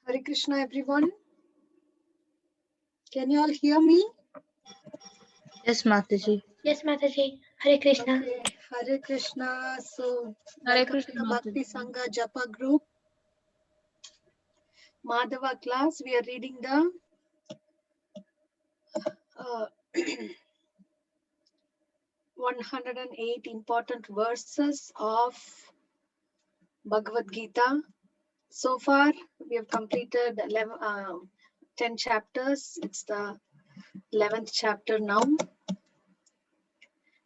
Hare Krishna, everyone. Can you all hear me? Yes, Mataji. Yes, Mataji. Hare Krishna. Okay. Hare Krishna. So, Hare welcome Krishna, to the Bhakti Mataji. Sangha Japa group. Madhava class. We are reading the 108 important verses of Bhagavad Gita. So far, we have completed 10 chapters. It's the 11th chapter now.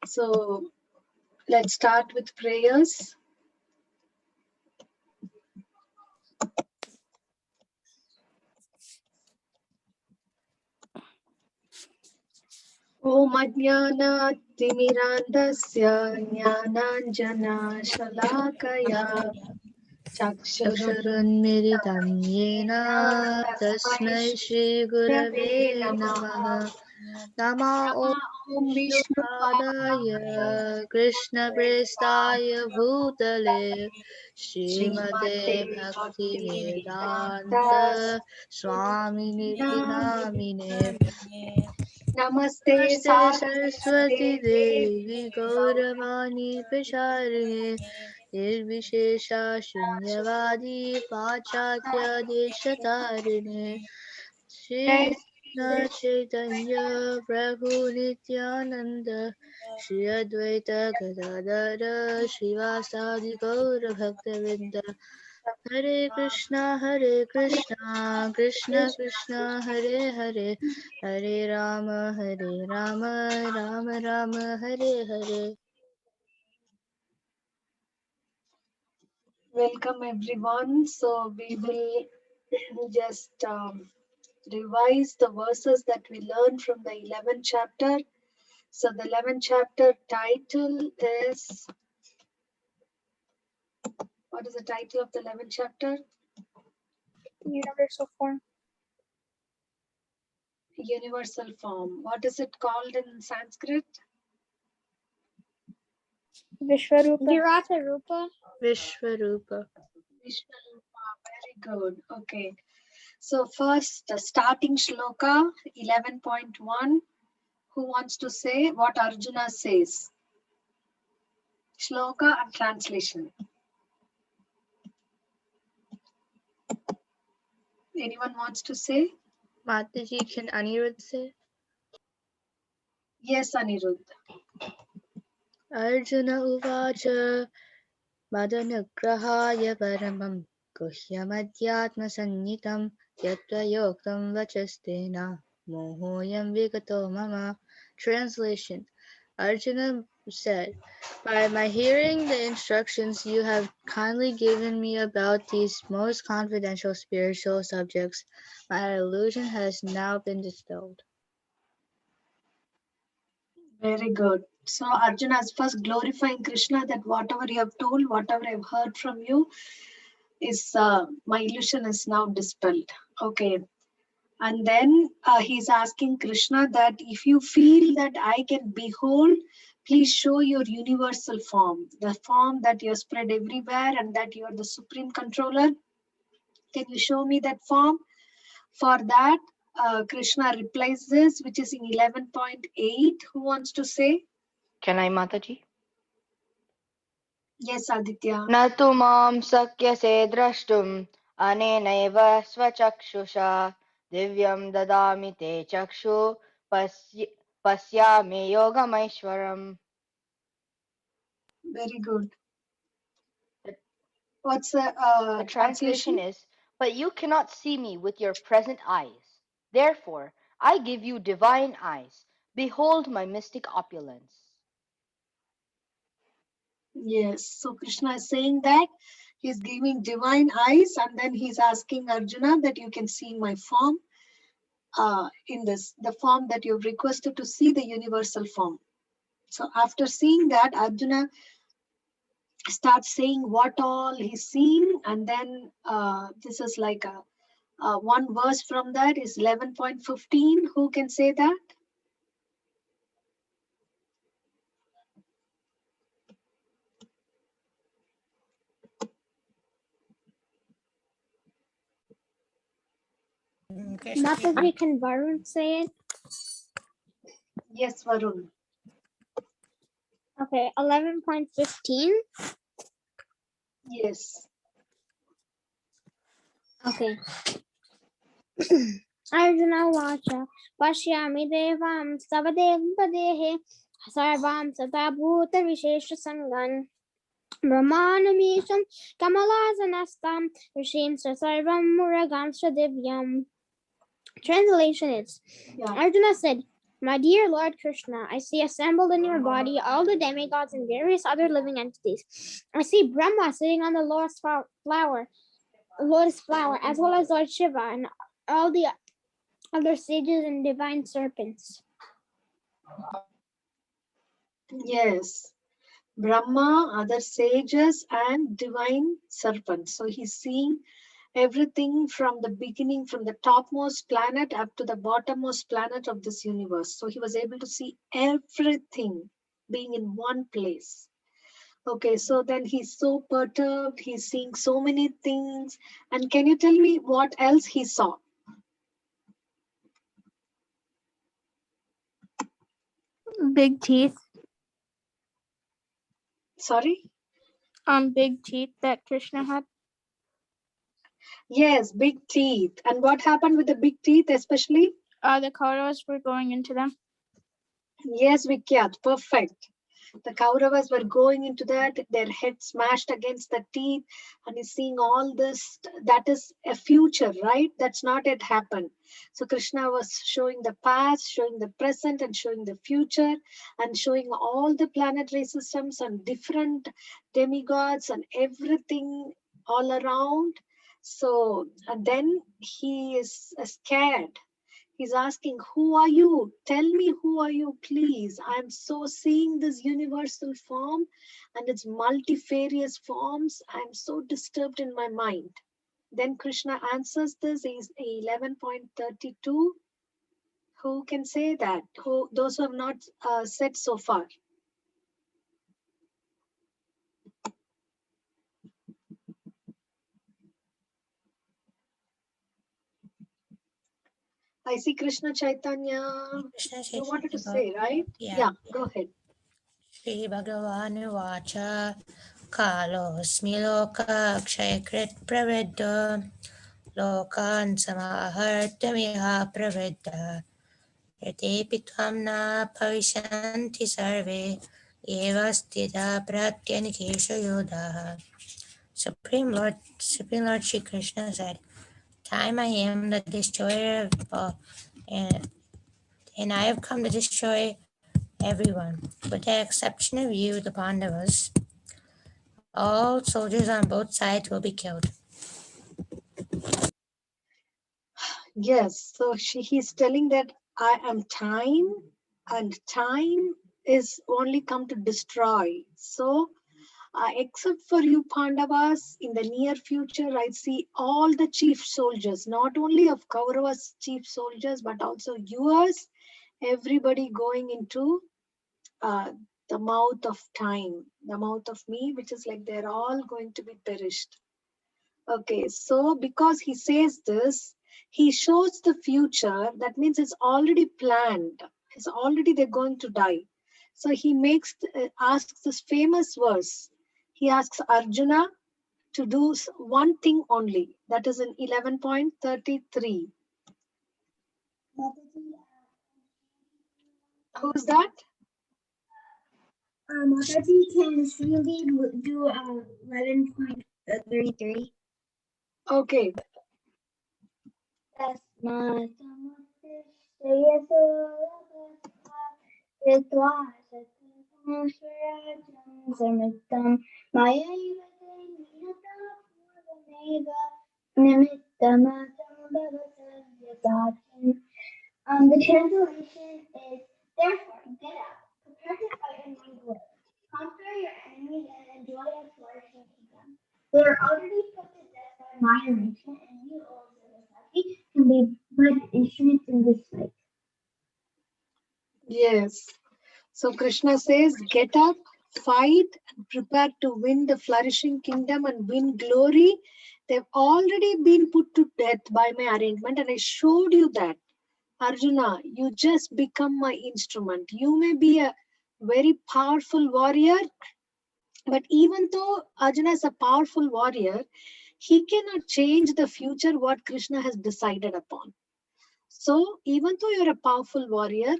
So, let's start with prayers. ॐ अज्ञानातिमिरान्धस्य ज्ञानाञ्जनशलाकया चक्षुरुन्मिलितं येन तस्मै तस्मै श्रीगुरवे श्रीगुरवे नमः। नमः। नमः ॐ ॐ विष्णुपादाय विष्णुपादाय कृष्णप्रेष्ठाय भूतले श्रीमते श्रीमते भक्तिवेदान्त भक्तिवेदान्त स्वामिनिति नामिने। नमस्ते नमस्ते सारस्वते सरस्वती देवी देवी गौरवाणी प्रचारिणे निर्विशेषा शून्यवादी पाश्चात्य देशतारिणे श्रीकृष्ण चैतन्य प्रभु नित्यानंद श्री अद्वैत गदाधर श्रीवासादि गौर भक्तवृंद हरे Krishna Krishna Krishna Hare Hare Hare Ram Ram Ram Hare Hare. Welcome everyone. So we will just revise the verses that we learned from the 11th chapter. So the 11th chapter title is, what is the title of the 11th chapter? Universal form. Universal form. What is it called in Sanskrit? Vishwarupa. Virata Rupa. Vishwarupa. Vishwarupa. Very good. Okay. So first, the starting shloka 11.1. Who wants to say what Arjuna says? Shloka and translation. Anyone wants to say? Mataji, can Anirudh say? Yes, Anirudh. Arjuna uvacha Madanagrahaye paramam guhyamadhyatmasannitam yatra yoktam vachastena mohoyam vigato mama. Translation. Arjuna said, by my hearing the instructions you have kindly given me about these most confidential spiritual subjects, my illusion has now been dispelled. Very good. So Arjuna is first glorifying Krishna that whatever you have told, whatever I've heard from you, is my illusion is now dispelled. Okay. And then he's asking Krishna that if you feel that I can behold, please show your universal form, the form that you're spread everywhere and that you're the supreme controller. Can you show me that form? For that, Krishna replies this, which is in 11.8. Who wants to say? Can I, Mataji? Yes, Aditya. न तु मां शक्यसे द्रष्टुम् अनेनैव स्वचक्षुषा दिव्यं ददामि ते चक्षु पश्यामि योगमैश्वरम्. Very good. The What's the translation is, but you cannot see me with your present eyes. Therefore, I give you divine eyes. Behold my mystic opulence. Yes. So Krishna is saying that he's giving divine eyes, and then he's asking Arjuna that you can see my form in this, the form that you've requested to see, the universal form. So after seeing that, Arjuna starts saying what all he's seen, and then this is like a one verse from that is 11.15. Who can say that? Mataji, can Varun say it? Yes, Varun. Okay, 11.15. Yes. Okay. Arjuna Vacha Pashyami Devam Savadev Padehe Sarvam Sata Bhuta Vishesha Sangan Brahmanamisham Kamalasanastam Rishim Sarvam Muragam Divyam. Translation is Arjuna said, "My dear Lord Krishna, I see assembled in your body all the demigods and various other living entities. I see Brahma sitting on the lotus flower, as well as Lord Shiva and all the other sages and divine serpents." Yes. Brahma, other sages, and divine serpents. So he's seeing everything from the beginning, from the topmost planet up to the bottommost planet of this universe. So he was able to see everything being in one place. Okay, so then he's so perturbed, he's seeing so many things. And can you tell me what else he saw? Big teeth. Sorry? Big teeth that Krishna had. Yes, big teeth. And what happened with the big teeth, especially? The Kauravas were going into them. Yes, Vikyat, perfect. The Kauravas were going into that, their head smashed against the teeth, and he's seeing all this. That is a future, right? That's not yet happened. So Krishna was showing the past, showing the present, and showing the future, and showing all the planetary systems and different demigods and everything all around. So and then he is scared. He's asking, "Who are you? Tell me, who are you, please? I'm so seeing this universal form and its multifarious forms. I'm so disturbed in my mind." Then Krishna answers this is 11.32. Who can say that? Who, those who have not said so far? I see Krishna Chaitanya. You wanted to say, right? Yeah, go ahead. Shri Bhagavan Vacha Kalosmi Loka Kshayakrit Pravedda Lokan Samahartamiha Pravedda Yatepi Tvam Na Pavishanti Sarve Eva Stita Pratyanikesha Yodaha. Supreme Lord Shri Krishna said, "Time I am the destroyer of all, and I have come to destroy everyone, with the exception of you, the Pandavas. All soldiers on both sides will be killed." Yes, so he's telling that I am time, and time is only come to destroy. So, except for you Pandavas, in the near future, I see all the chief soldiers, not only of Kauravas chief soldiers, but also yours, everybody going into uh, the mouth of time, the mouth of me, which is like they're all going to be perished. Okay, so because he says this, he shows the future. That means it's already planned. It's already they're going to die. So he asks this famous verse. He asks Arjuna to do one thing only. That is in 11.33. Who's that? Mataji, can Srinivas do 11.33? Okay. The translation is, "Therefore, get up, prepare to fight and win glory. Conquer your enemies and enjoy a flourishing kingdom. They are already put to death by my arrangement, and you, O Saraswati, can be but instruments in this fight." Yes. So Krishna says, get up, fight, and prepare to win the flourishing kingdom and win glory. They've already been put to death by my arrangement, and I showed you that. Arjuna, you just become my instrument. You may be a very powerful warrior, but even though Arjuna is a powerful warrior, he cannot change the future what Krishna has decided upon. So even though you're a powerful warrior,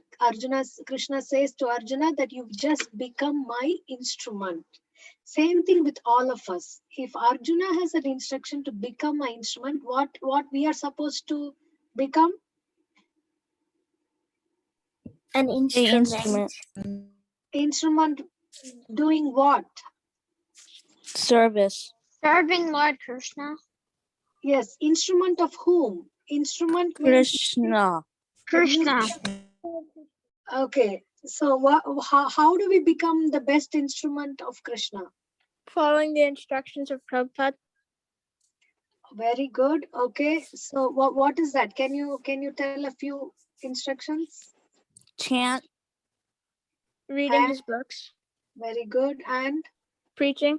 Krishna says to Arjuna that you've just become my instrument. Same thing with all of us. If Arjuna has an instruction to become my instrument, what we are supposed to become? An instrument. Instrument doing what? Service. Serving Lord Krishna. Yes, instrument of whom? Instrument means Krishna. Krishna. okay. So how do we become the best instrument of Krishna? Following the instructions of Prabhupada. Very good. Okay. So what is that? Can you tell a few instructions? Chant. Reading his books. Very good. And preaching.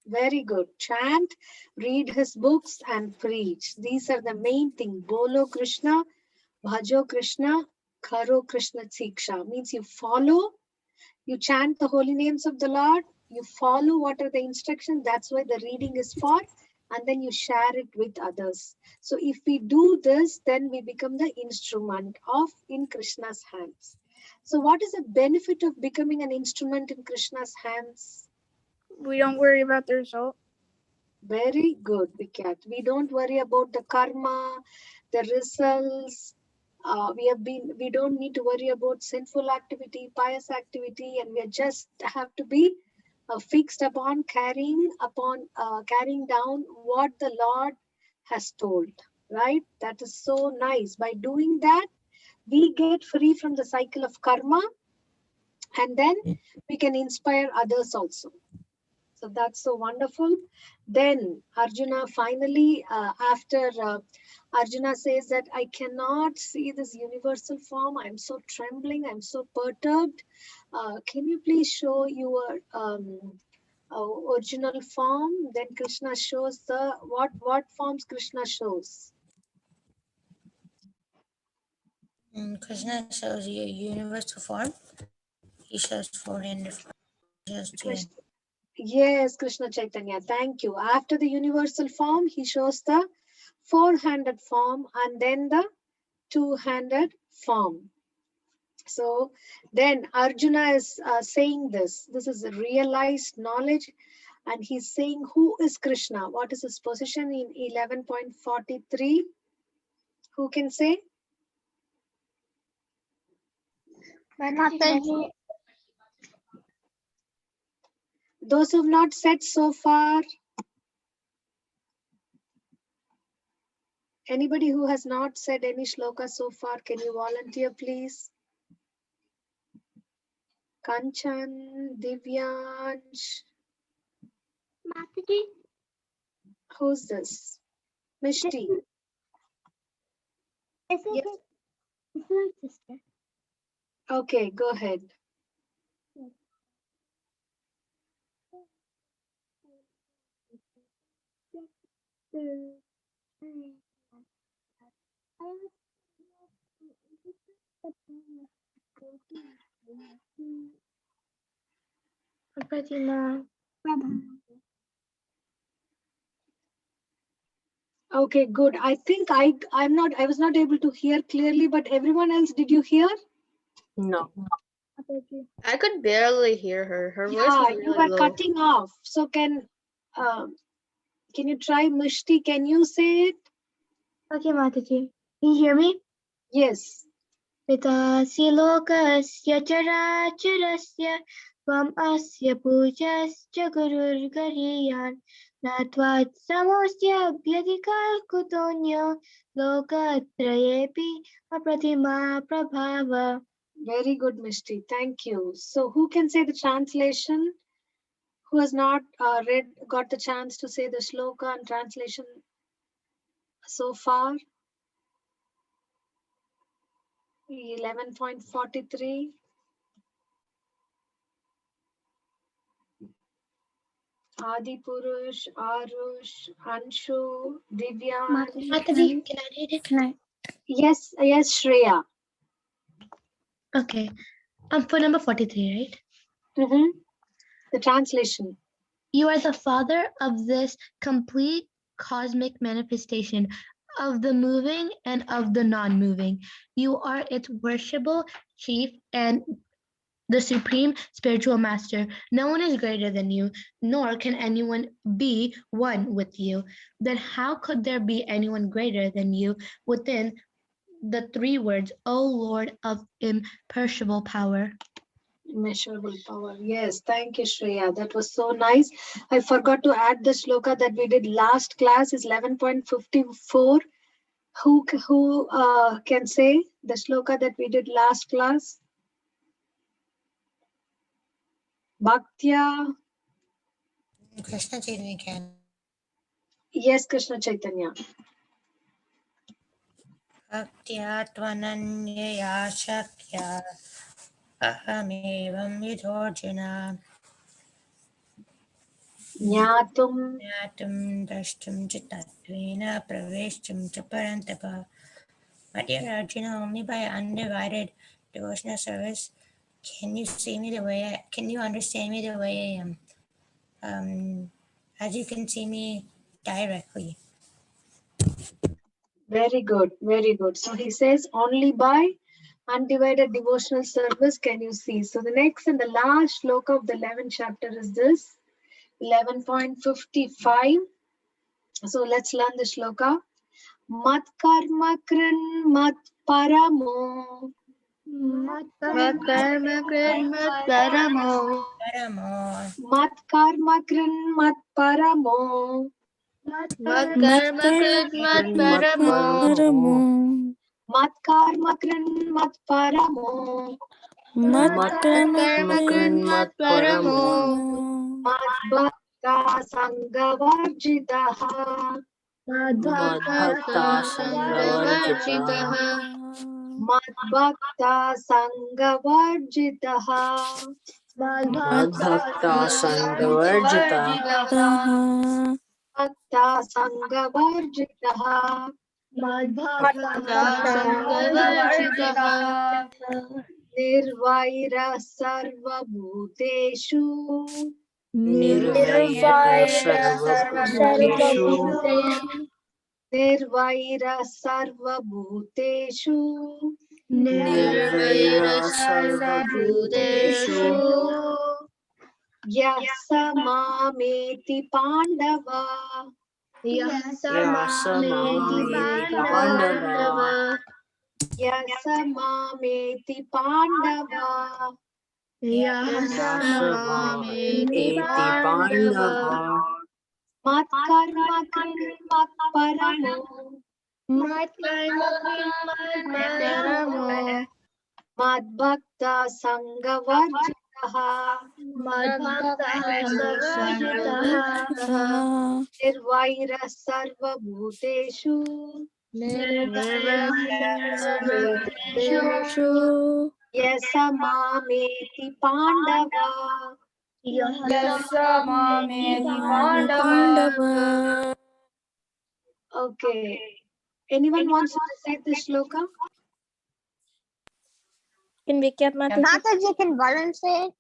Very good. Chant, read his books, and preach. These are the main thing. Bolo Krishna, Bhajo Krishna, Karo Krishna Tsiksha. Means you follow, you chant the holy names of the Lord, you follow what are the instructions. That's why the reading is for. And then you share it with others. So if we do this, then we become the instrument in Krishna's hands. So what is the benefit of becoming an instrument in Krishna's hands? We don't worry about the result. Very good, Vikyat. We don't worry about the karma, the results. We don't need to worry about sinful activity, pious activity, and we just have to be fixed upon carrying down what the Lord has told. Right? That is so nice. By doing that, we get free from the cycle of karma, and then we can inspire others also. So that's so wonderful. Then Arjuna finally, after Arjuna says that I cannot see this universal form. I'm so trembling. I'm so perturbed. Can you please show your original form? Then Krishna shows what forms Krishna shows. Krishna shows you a universal form. He shows 400 forms. Yes, Krishna Chaitanya, thank you. After the universal form, he shows the 400 form and then the 200 form. So then Arjuna is saying this. This is a realized knowledge, and he's saying who is Krishna? What is his position in 11.43? Who can say? Mataji. Those who have not said so far. Anybody who has not said any shloka so far, can you volunteer, please? Kanchan, Divyansh. Mataji. Who's this? Mishti. It's Yes. It's my sister. Okay, go ahead. Okay, good. I think I was not able to hear clearly, but everyone else, did you hear? No. I could barely hear her. Her voice Yeah, was you really were low. cutting off. So can you try Mishti? Can you say it? Okay, Mataji. Can you hear me? Yes. Pitasya lokasya characharasya tvam asya pujasya gururgariyan natvat samosya vyadikal kutonyo lokatrayepi apratima prabhava. Very good, Mishti. Thank you. So who can say the translation? Who has not got the chance to say the shloka and translation so far? 11.43. Adi Purush, Arush, Anshu, Divyan. Mataji, can I read it? Yes, Shreya. Okay. For number 43, right? The translation. You are the father of this complete cosmic manifestation of the moving and of the non-moving. You are its worshipable chief and the supreme spiritual master. No one is greater than you, nor can anyone be one with you. Then how could there be anyone greater than you within the three words, O Lord of imperishable power? Immeasurable power. Yes, thank you, Shreya. That was so nice. I forgot to add the shloka that we did last class is 11.54. Who can say the shloka that we did last class? Bhaktya. Krishna Chaitanya can. Yes, Krishna Chaitanya. Bhaktya tvananyaya shakya ahamevam vidhorjuna Jnatum. Jnatum drashtum cha tattvena praveshtum cha parantapa. My dear Arjuna, only by undivided devotional service can you see me the way can you understand me the way I am. As you can see me directly. Very good, very good. So he says only by undivided devotional service can you see. So the next and the last shloka of the 11th chapter is this 11.55. So let's learn the shloka. Mat karma krin mat paramo. Mat karma krit mat paramo. Paramo. Mat karma krin mat paramo. Mat karma krit mat paramo. Mat karma krin mat paramo. Mat karma krit mat paramo. Mat bhakta sangavarjitaha. Madhava sangavarjitaha. Mat bhakta sangavarjitaha. Madhava sangavarjitaha. Bhakta sangavarjitaha. Madhava sangavarjitaha. Nirvaira sarva bhuteshu. Nirvaira sarvabhuteshu. Nirvaira sarva bhuteshu. Nirvaira sarvabhuteshu. Yasa mameti pandava. Yasamameti Pandava. Yasa mameti pandava. Yasamameti Pandava. Mat karma krit mat paramo. Mat karma krit mat paramo. Mad bhakta sangavarjitaha. Madhava sangavarjitaha. Nirvaira sarva bhuteshu. Nirvaira sarvabhuteshu. Yasa mameti pandava. Yasamameti Pandava. Okay. Anyone wants to recite the shloka? Can we get Mataji can volunteer?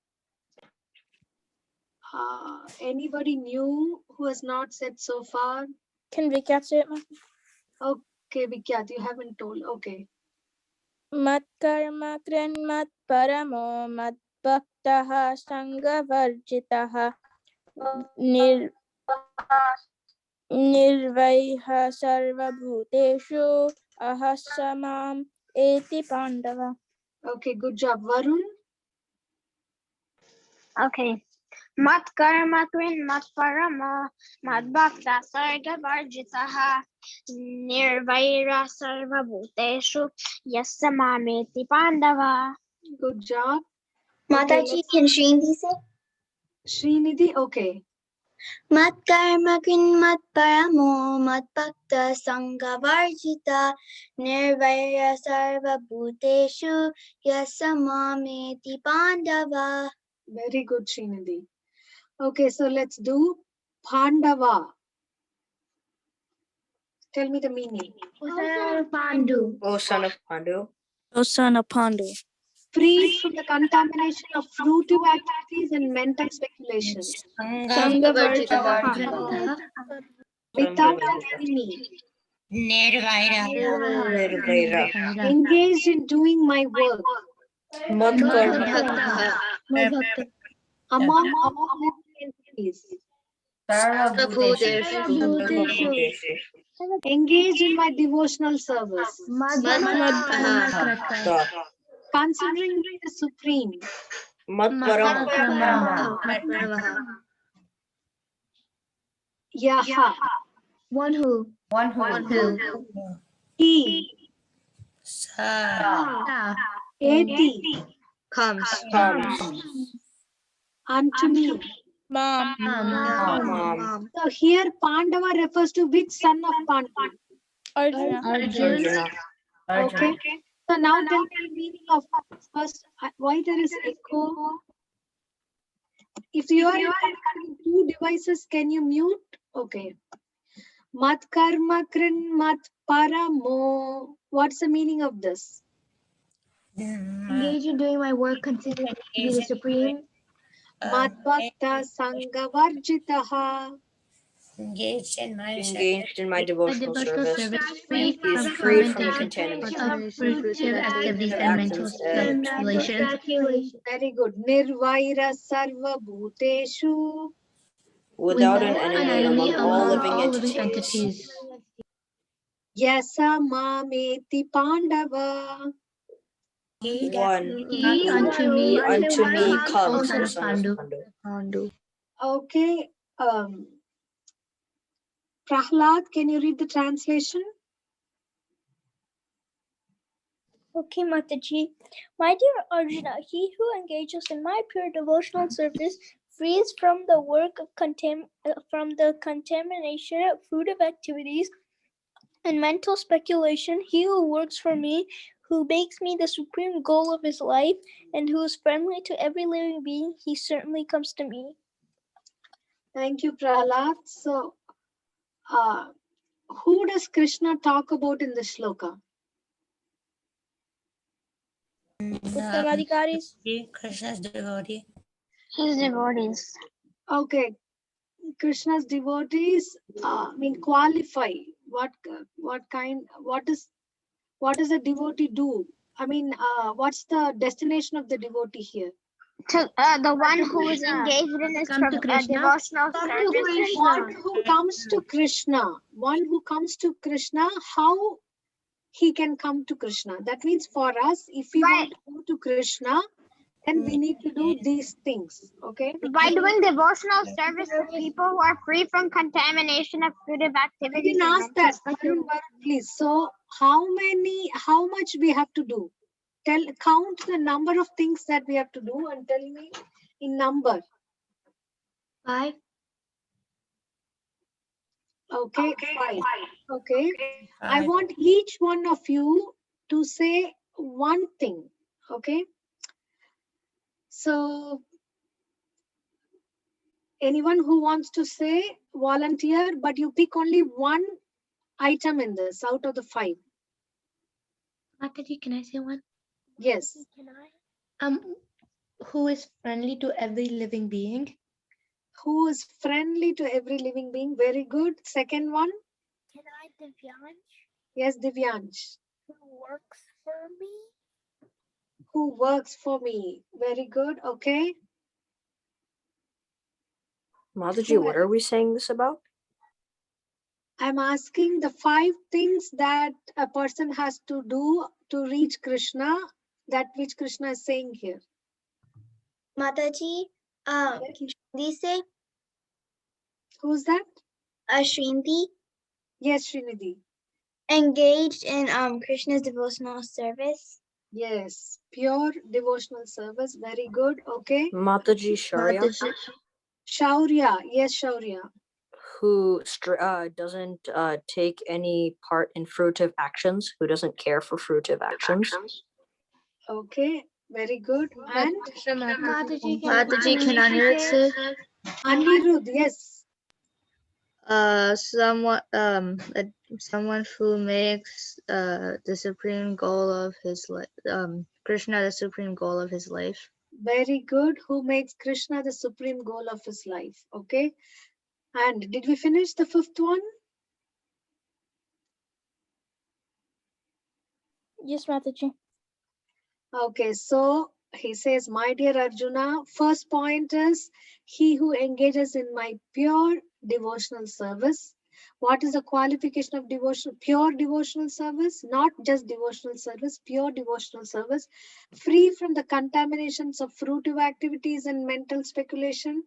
Anybody new who has not said so far? Can we get it? Okay, Vikyat, you haven't told. Okay. Mat karma krin mat paramo mat bhaktaha sangavarjitaha nirvaiha sarvabhuteshu ahasamam eti pandava. Okay, good job. Varun? Okay. Mat karma krin mat paramo mat bhakta sargavarjitaha nirvaira sarvabhuteshu yasamameti pandava. Good job. Mataji, can Srinidhi say? Srinidhi, okay. Mat karma krin mat paramo mat bhakta sangavarjita nirvaira sarva bhuteshu yasamameti pandava. Very good, Srinidhi. Okay, so let's do Pandava. Tell me the meaning. Pandu. O son of Pandu. O son of Pandu. Freed from the contamination of fruitive activities and mental speculations. Sanghavarjitaha. Without an enemy. Nirvaira. Nirvaira. Engaged in doing my work. Madhava. Among all living entities. Engaged in my devotional service. Considering me the supreme. Yaha. One who. He. Sa. Eti. Comes. Unto me. Mom. So here Pandava refers to which son of Pandava? Arjuna. Okay. So now tell me the meaning of first. Why there is echo? If you are having two devices, can you mute? Okay. Mat karma krin mat paramo. What's the meaning of this? Engage in doing my work, considering me the supreme. Mat bhakta sangha varjitaha. Engaged in my devotional service. Free He is from free from the contamination contamination of fruitive activities and mental speculations. Very good. Nirvaira sarva bhuteshu. Without an enemy among all living entities. Yasa mameti pandava. One. He unto me comes, O O son of Pandu. Okay. Prahlad, can you read the translation? Okay, Mataji. My dear Arjuna, he who engages in my pure devotional service frees from the work of from the contamination of fruitive activities and mental speculation. He who works for me, who makes me the supreme goal of his life, and who is friendly to every living being, he certainly comes to me. Thank you, Prahlad. So, who does Krishna talk about in the shloka? Uttamadhikaris. Krishna's devotee. His devotees. Okay, Krishna's devotees qualify. What does a devotee do? What's the destination of the devotee here? To the one who is engaged in his devotional service. One who comes to Krishna, how he can come to Krishna? That means for us, if we want to go to Krishna, then we need to do these things. Okay. By doing devotional service to people who are free from contamination of fruitive activities. You can ask that, please. So, how much we have to do? Count the number of things that we have to do and tell me in number. 5. Okay, 5. Okay. I want each one of you to say one thing. Okay. So, anyone who wants to say, volunteer, but you pick only one item in this out of the 5. Mataji, can I say one? Yes. Who is friendly to every living being? Who is friendly to every living being? Very good. Second one. Can I, Divyansh? Yes, Divyansh. Who works for me? Who works for me? Very good. Okay. Madhaji, what are we saying this about? I'm asking the 5 things that a person has to do to reach Krishna, that which Krishna is saying here. Mataji, can Shrindi say? Who's that? Shrindi. Yes, Srinidhi. Engaged in Krishna's devotional service. Yes, pure devotional service. Very good. Okay. Mataji Shaurya. Shaurya. Yes, Shaurya. Who doesn't take any part in fruitive actions, who doesn't care for fruitive actions. Okay, very good. And Mataji, can Anirudh say? Anirudh, yes. Someone who makes the supreme goal of his life, Krishna the supreme goal of his life. Very good. Who makes Krishna the supreme goal of his life? Okay. And did we finish the fifth one? Yes, Mataji. Okay, so he says, my dear Arjuna, first point is he who engages in my pure devotional service. What is the qualification of devotional? Pure devotional service, not just devotional service, pure devotional service, free from the contaminations of fruitive activities and mental speculation.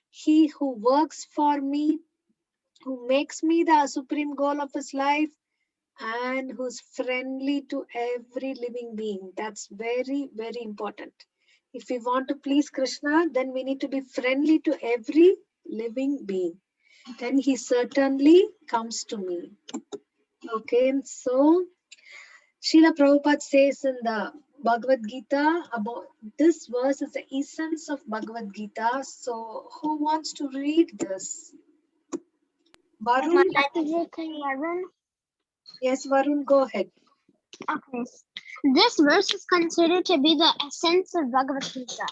He who works for me, who makes me the supreme goal of his life, and who's friendly to every living being. That's very, very important. If we want to please Krishna, then we need to be friendly to every living being. Then he certainly comes to me. Okay, so Srila Prabhupada says in the Bhagavad Gita about this verse is the essence of Bhagavad Gita. So who wants to read this? Varun? Mataji, can you run? Yes, Varun, go ahead. Okay. This verse is considered to be the essence of Bhagavad Gita.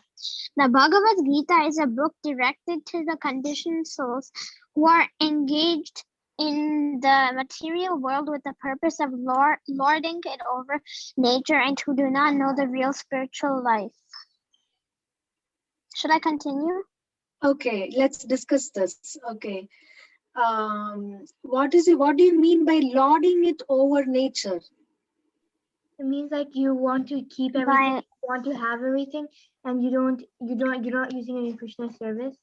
The Bhagavad Gita is a book directed to the conditioned souls who are engaged in the material world with the purpose of lording it over nature and who do not know the real spiritual life. Should I continue? Okay, let's discuss this. Okay. What do you mean by lording it over nature? It means like you want to keep everything, By you want to have everything, and you're not using any Krishna service.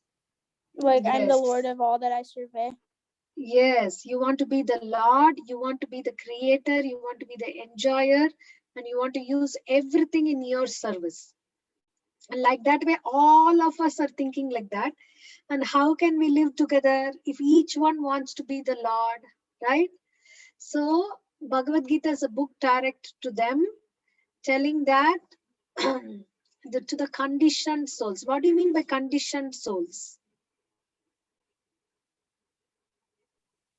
like I'm the Yes. Lord of all that I survey. Yes, you want to be the Lord, you want to be the creator, you want to be the enjoyer, and you want to use everything in your service. And like that way, all of us are thinking like that. And how can we live together if each one wants to be the Lord, right? So Bhagavad Gita is a book direct to them, telling that to the conditioned souls. What do you mean by conditioned souls?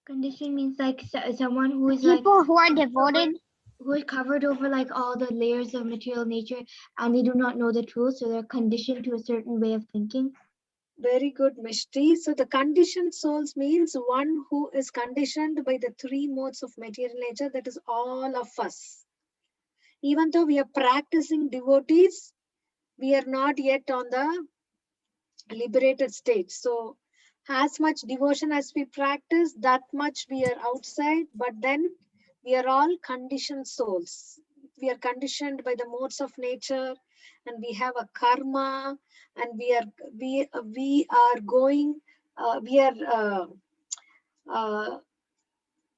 Condition means like someone who is like People who are devoted. who are covered over like all the layers of material nature, and they do not know the truth, so they're conditioned to a certain way of thinking. Very good, Mishti. So the conditioned souls means one who is conditioned by the three modes of material nature, that is all of us. Even though we are practicing devotees, we are not yet on the liberated stage. So as much devotion as we practice, that much we are outside, but then we are all conditioned souls. We are conditioned by the modes of nature, and we have a karma, and we are going, we are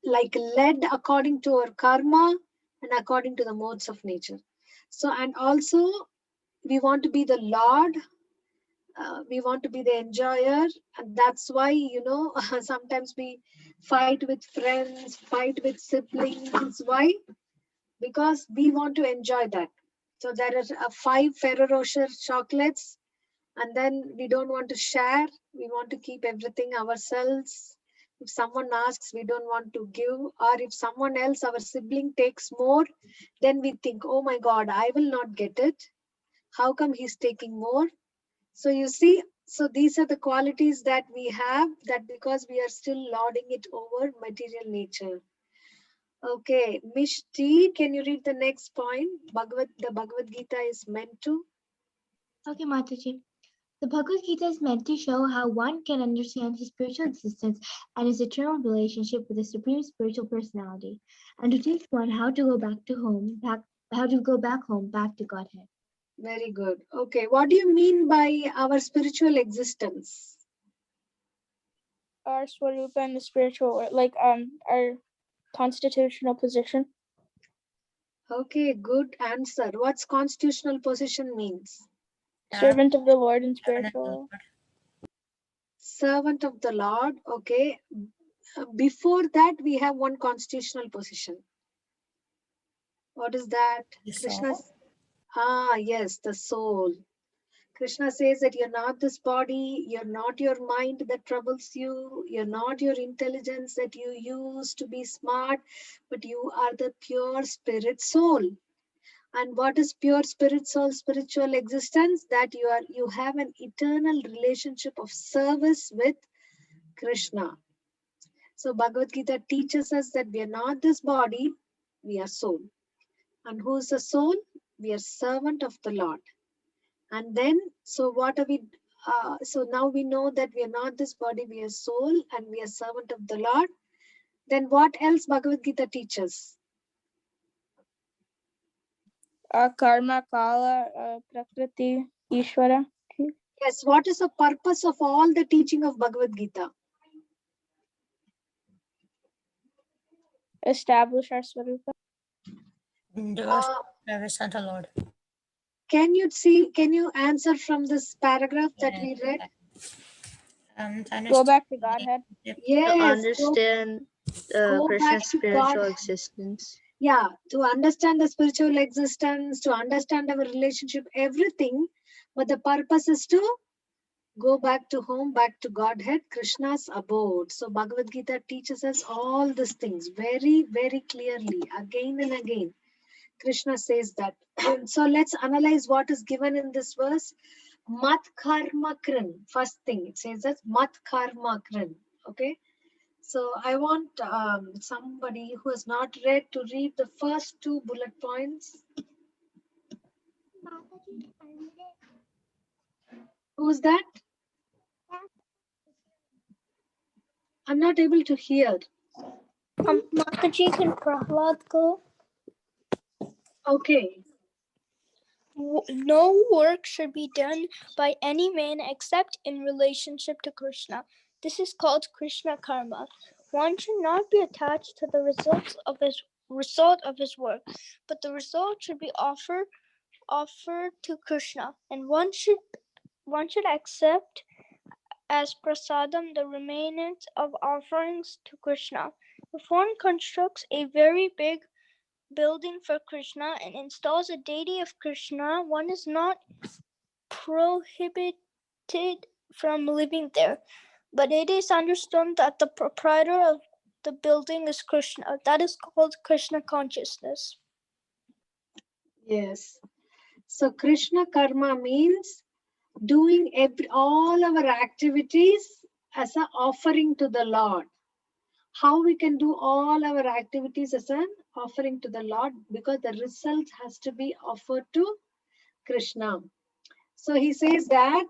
like led according to our karma and according to the modes of nature. So, and also we want to be the Lord, we want to be the enjoyer, and that's why, you know, sometimes we fight with friends, fight with siblings. Why? Because we want to enjoy that. So there are 5 Ferrero Rocher chocolates, and then we don't want to share, we want to keep everything ourselves. If someone asks, we don't want to give, or if someone else, our sibling, takes more, then we think, oh my God, I will not get it, how come he's taking more? So you see, so these are the qualities that we have, that because we are still lording it over material nature. Okay, Mishti, can you read the next point? The Bhagavad Gita is meant to. Okay, Mataji. The Bhagavad Gita is meant to show how one can understand his spiritual existence and his eternal relationship with the Supreme Spiritual Personality, and to teach one how to go back home, back to Godhead. Very good. Okay, what do you mean by our spiritual existence? Our swarupa and the spiritual, like our constitutional position. Okay, good answer. What's constitutional position means? Servant of the Lord and spiritual. Servant of the Lord. Okay. Before that, we have one constitutional position. What is that? The Krishna's. soul. Yes, the soul. Krishna says that you're not this body, you're not your mind that troubles you, you're not your intelligence that you use to be smart, but you are the pure spirit soul. And what is pure spirit soul spiritual existence? That you have an eternal relationship of service with Krishna. So Bhagavad Gita teaches us that we are not this body, we are soul. And who is the soul? We are servant of the Lord. And then, so what are we? So now we know that we are not this body, we are soul, and we are servant of the Lord. Then what else Bhagavad Gita teaches? Karma, Kala, Prakriti, Ishvara. Yes, what is the purpose of all the teaching of Bhagavad Gita? Establish our Swarupa. Devotional service unto Lord. Can you answer from this paragraph that we read? Go back to Godhead. Yes, To understand go back Krishna's to spiritual God. existence. Yeah, to understand the spiritual existence, to understand our relationship, everything. But the purpose is to go back to home, back to Godhead, Krishna's abode. So Bhagavad Gita teaches us all these things very, very clearly, again and again. Krishna says that. So let's analyze what is given in this verse. Mat karma kran. First thing, it says that mat karma kran. Okay. So I want somebody who has not read to read the first two bullet points. Who's that? I'm not able to hear. Mataji, can Prahlad go? Okay. No work should be done by any man except in relationship to Krishna. This is called Krishna karma. One should not be attached to the result of his work, but the result should be offered to Krishna, and one should accept as prasadam the remnant of offerings to Krishna. If one constructs a very big building for Krishna and installs a deity of Krishna, one is not prohibited from living there. But it is understood that the proprietor of the building is Krishna. That is called Krishna consciousness. Yes. So Krishna karma means doing all our activities as an offering to the Lord. How we can do all our activities as an offering to the Lord? Because the result has to be offered to Krishna. So he says that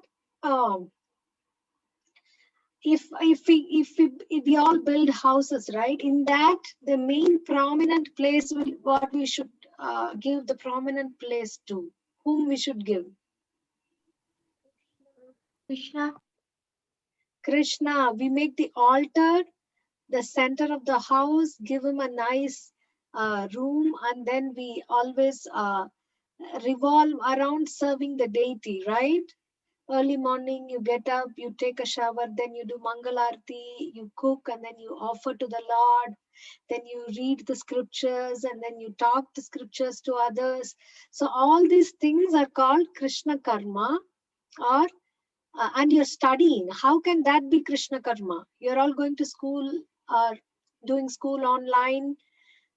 if we all build houses, right? In that, the main prominent place will what we should give the prominent place to. Whom we should give? Krishna. Krishna. We make the altar the center of the house, give him a nice room, and then we always revolve around serving the deity, right? Early morning, you get up, you take a shower, then you do Mangal Arati, you cook, and then you offer to the Lord. Then you read the scriptures, and then you talk the scriptures to others. So all these things are called Krishna karma, or and you're studying. How can that be Krishna karma? You're all going to school or doing school online.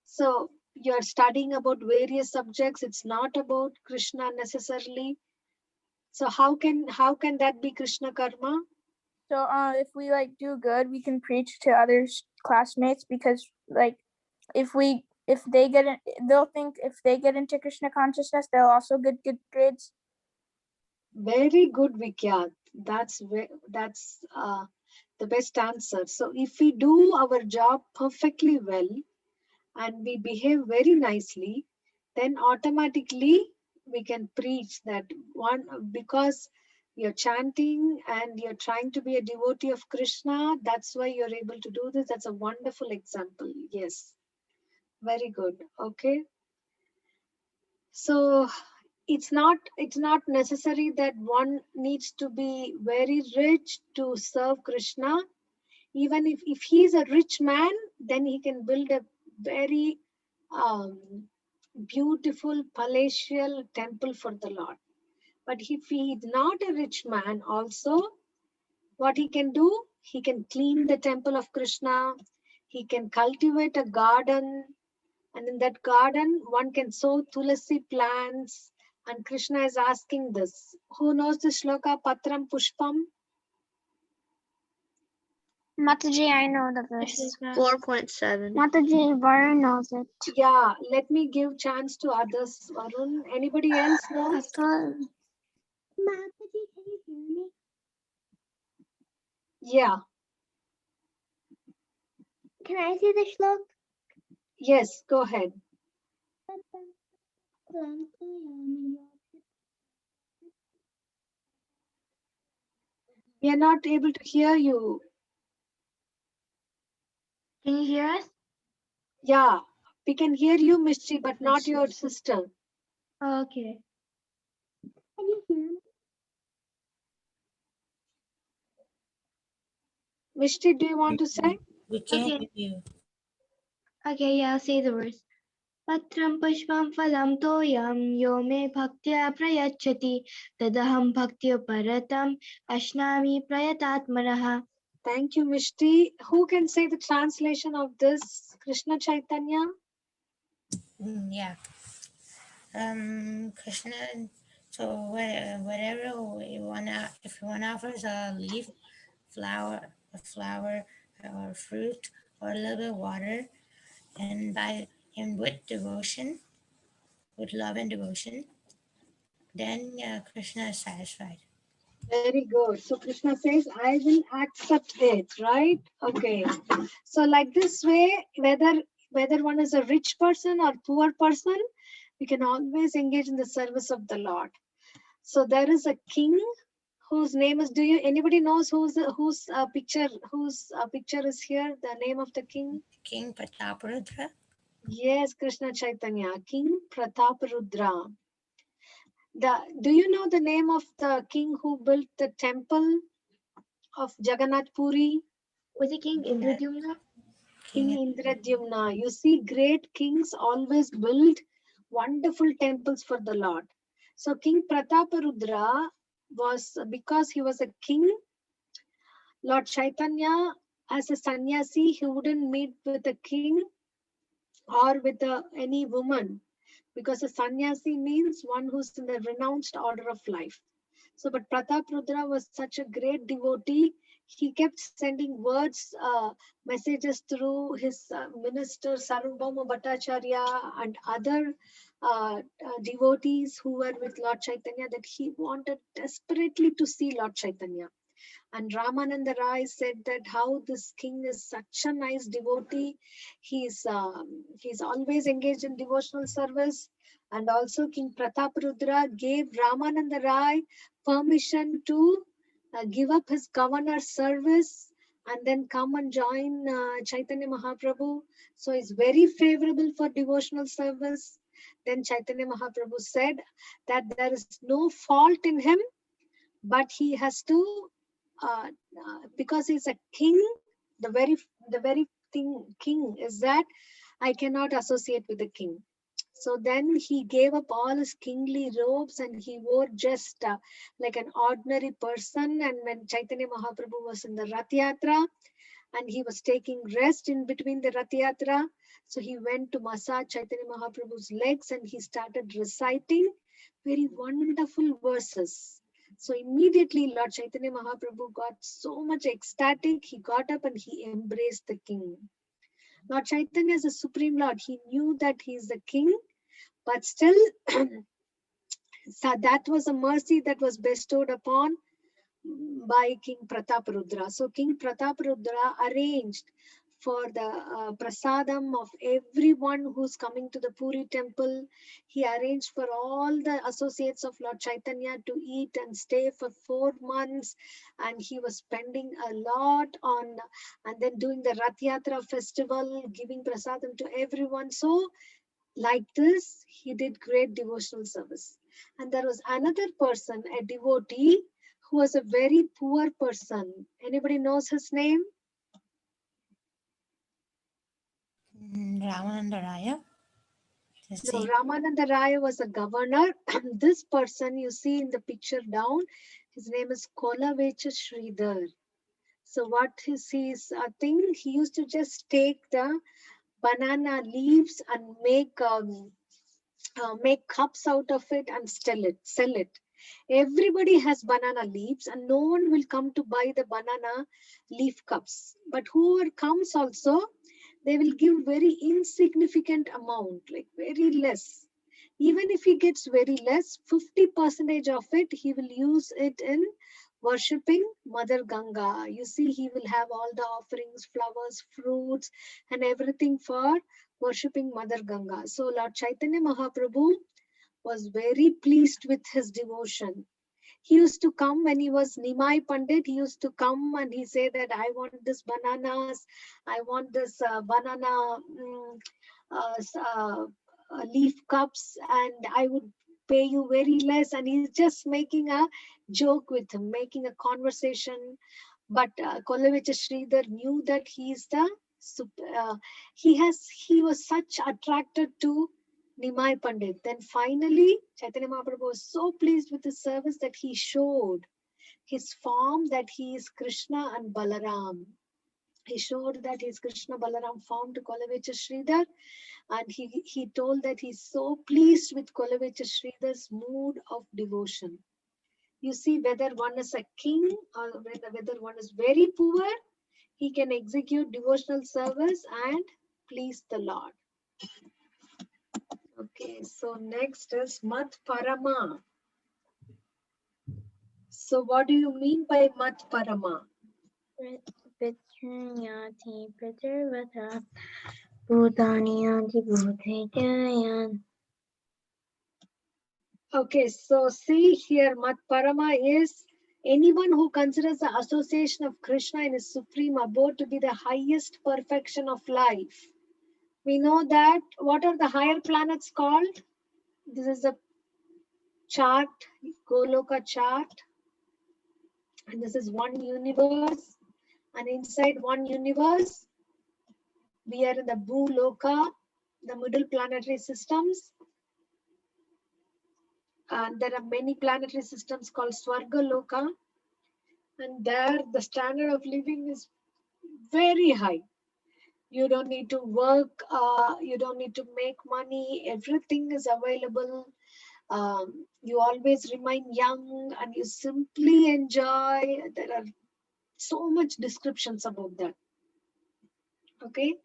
So you're studying about various subjects. It's not about Krishna necessarily. So how can that be Krishna karma? So if we do good, we can preach to other classmates, because if they get they'll think if they get into Krishna consciousness, they'll also get good grades. Very good, Vikyat. That's the best answer. So if we do our job perfectly well and we behave very nicely, then automatically we can preach that one, because you're chanting and you're trying to be a devotee of Krishna. That's why you're able to do this. That's a wonderful example. Yes. Very good. Okay. So it's not necessary that one needs to be very rich to serve Krishna. Even if he is a rich man, then he can build a very beautiful palatial temple for the Lord. But if he is not a rich man also, what he can do? He can clean the temple of Krishna. He can cultivate a garden. And in that garden, one can sow tulasi plants. And Krishna is asking this. Who knows the shloka Patram Pushpam? Mataji, I know the verse. 4.7. Mataji, Varun knows it. Yeah, let me give chance to others. Varun, anybody else knows? Mataji, can you hear me? Yeah, Can I see the shlok? yes, go ahead. We are not able to hear you. Can you hear us? Yeah, we can hear you, Mishti, but not your sister. Okay. Can you hear me? Mishti, do you want to say? We can't Okay. hear you. Okay, yeah, I'll say the verse. Patram pushpam phalam toyam yo me bhaktya prayachati tadaham bhaktya paratam ashnami prayatatmanaha. Thank you, Mishti. Who can say the translation of this? Krishna Chaitanya? Yeah. Krishna. So whatever you wanna, if you wanna offer a leaf, a flower, or fruit, or a little bit of water, and with devotion, with love and devotion, then Krishna is satisfied. Very good. So Krishna says, I will accept it, right? Okay. So like this way, whether one is a rich person or poor person, we can always engage in the service of the Lord. So there is a king whose name is, anybody knows whose picture is here? The name of the king? King Prataparudra. Yes, Krishna Chaitanya, King Prataparudra. Do you know the name of the king who built the temple of Jagannath Puri? Was it King Indradyumna? King Indradyumna. You see, great kings always build wonderful temples for the Lord. So King Prataparudra was, because he was a king, Lord Chaitanya, as a sannyasi, he wouldn't meet with a king or with any woman, because a sannyasi means one who's in the renounced order of life. So, but Prataparudra was such a great devotee. He kept sending messages through his minister Sarvabhauma Bhattacharya and other devotees who were with Lord Chaitanya, that he wanted desperately to see Lord Chaitanya. And Ramananda Rai said that how this king is such a nice devotee. He's always engaged in devotional service. And also King Prataparudra gave Ramananda Rai permission to give up his governor service and then come and join Chaitanya Mahaprabhu. So it's very favorable for devotional service. Then Chaitanya Mahaprabhu said that there is no fault in him, but he has to, because he's a king, the very king is that I cannot associate with the king. So then he gave up all his kingly robes and he wore just like an ordinary person. And when Chaitanya Mahaprabhu was in the Rath Yatra and he was taking rest in between the Rath Yatra, so he went to massage Chaitanya Mahaprabhu's legs and he started reciting very wonderful verses. So immediately Lord Chaitanya Mahaprabhu got so much ecstatic, he got up and he embraced the king. Lord Chaitanya is a supreme Lord. He knew that he is the king, but still so that was a mercy that was bestowed upon by King Prataparudra. So King Prataparudra arranged for the prasadam of everyone who's coming to the Puri temple. He arranged for all the associates of Lord Chaitanya to eat and stay for 4 months. And he was spending a lot on, and then doing the Rath Yatra festival, giving prasadam to everyone. So like this, he did great devotional service. And there was another person, a devotee, who was a very poor person. Anybody knows his name? Ramananda Raya. No, Ramananda Raya was a governor. This person you see in the picture down, his name is Kolavecha Sridhar. So what is his thing? He used to just take the banana leaves and make cups out of it and sell it. Everybody has banana leaves and no one will come to buy the banana leaf cups. But whoever comes also, they will give very insignificant amount, like very less. Even if he gets very less, 50% of it, he will use it in worshipping Mother Ganga. You see, he will have all the offerings, flowers, fruits, and everything for worshipping Mother Ganga. So Lord Chaitanya Mahaprabhu was very pleased with his devotion. He used to come when he was Nimai Pandit. He used to come and he said that I want this bananas, I want this banana leaf cups, and I would pay you very less. And he's just making a joke with him, making a conversation. But Kolavecha Sridhar knew that he is the he was such attracted to Nimai Pandit. Then finally, Chaitanya Mahaprabhu was so pleased with his service that he showed his form that he is Krishna and Balaram. He showed that he is Krishna Balaram form to Kolavecha Sridhar, and he told that he's so pleased with Kolavecha Sridhar's mood of devotion. You see, whether one is a king or whether one is very poor, he can execute devotional service and please the Lord. Okay, so next is Mat Parama. So what do you mean by Mat Parama? Pitranyati Pitrvata Bhutaniyanti Bhutejayan. Okay, so see here, Mat Parama is anyone who considers the association of Krishna in his supreme abode to be the highest perfection of life. We know that, what are the higher planets called? This is a chart, Goloka chart. And this is one universe. And inside one universe, we are in the Bhuloka, the middle planetary systems. And there are many planetary systems called Swargaloka. And there the standard of living is very high. You don't need to work, you don't need to make money, everything is available. You always remain young and you simply enjoy. There are so much descriptions about that. Okay.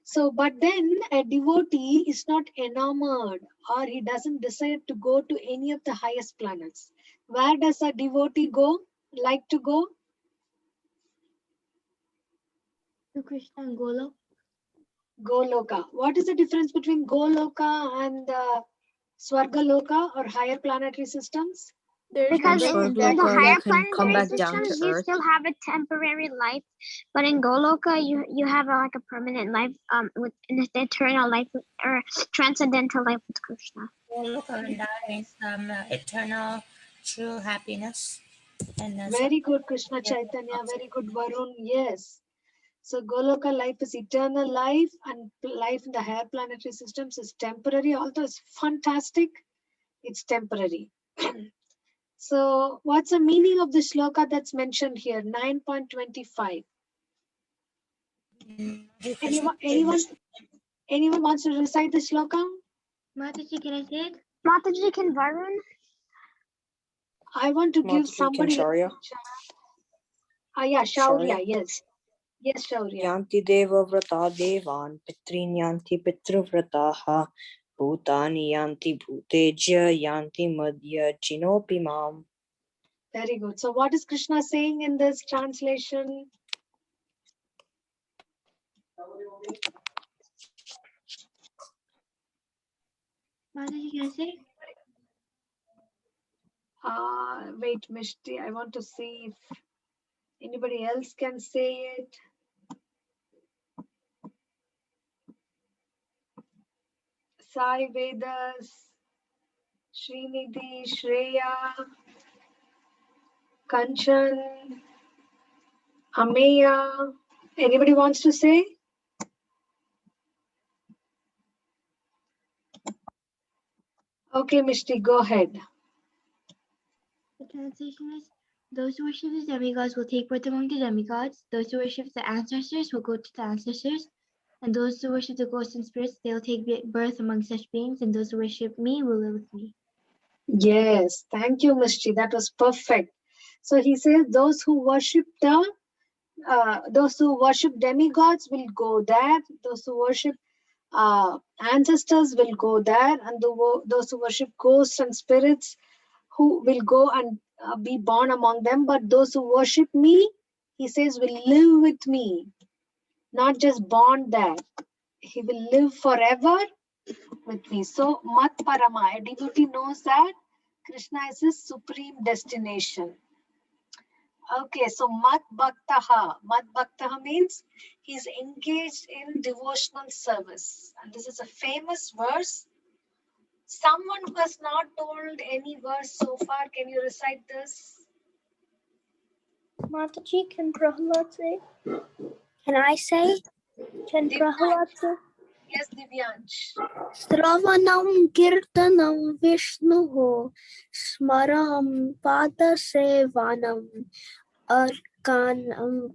So, but then a devotee is not enamored or he doesn't decide to go to any of the highest planets. Where does a devotee go? Like to go? To Krishna and Golo. Goloka. What is the difference between Goloka and Swargaloka or higher planetary systems? Because in the Swargaloka, higher you can come planetary back down systems, to you earth. still have a temporary life, but in Goloka, you have like a permanent life, with an eternal life or transcendental life with Krishna. Goloka means eternal true happiness. And Very good, Krishna Chaitanya. Very good, Varun. Yes. So Goloka life is eternal life, and life in the higher planetary systems is temporary. Although it's fantastic, it's temporary. So what's the meaning of the shloka that's mentioned here? 9.25. Anyone wants to recite the shloka? Mataji, can I say it? Mataji, can Varun? I want to give Mataji, somebody. can Shaurya? Yeah, Shaurya. Shaurya? Yes. Yes, Shaurya. Yanti deva vrata devan pitrin yanti pitruvrataha bhutani yanti bhuteja yanti madhya chinopi mam. Very good. So what is Krishna saying in this translation? Mataji, can I say it? Wait, Mishti, I want to see if anybody else can say it. Sai Vedas, Srinidhi, Shreya, Kanchan, Ameya. Anybody wants to say? Okay, Mishti, go ahead. The translation is, those who worship the demigods will take birth among the demigods. Those who worship the ancestors will go to the ancestors. And those who worship the ghosts and spirits, they will take birth among such beings. And those who worship me will live with me. Yes, thank you, Mishti. That was perfect. So he says those who worship demigods will go there. Those who worship ancestors will go there, and those who worship ghosts and spirits who will go and be born among them. But those who worship me, he says, will live with me, not just born there. He will live forever with me. So, Mat Parama, a devotee knows that Krishna is his supreme destination. Okay, so Mat Bhaktaha. Mat Bhaktaha means he's engaged in devotional service. And this is a famous verse. Someone who has not told any verse so far, can you recite this? Mataji, can Prahlad say? Can I say? Can Prahlad say? Yes, Divyansh. Sravanam kirtanam Vishnuho Smaram Padasevanam Arkanam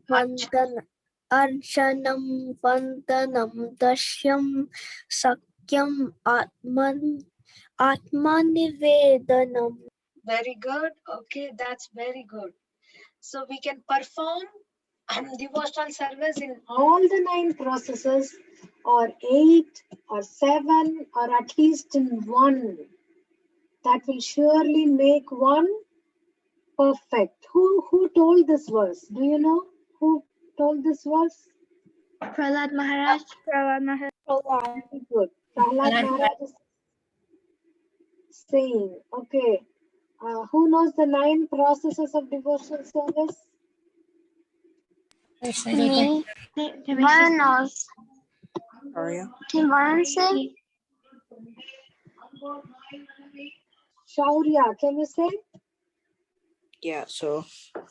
Archanam Vandanam Dashyam Sakyam Atmanivedanam. Very good. Okay, that's very good. So we can perform devotional service in all the 9 processes, or 8 or 7, or at least in 1. That will surely make one perfect. Who told this verse? Do you know who told this verse? Prahlad Maharaj. Very good. Prahlad Maharaj is saying, okay, who knows the 9 processes of devotional service? Me. Varun knows. Arya. Can Varun say? Shaurya, can you say? Yeah, so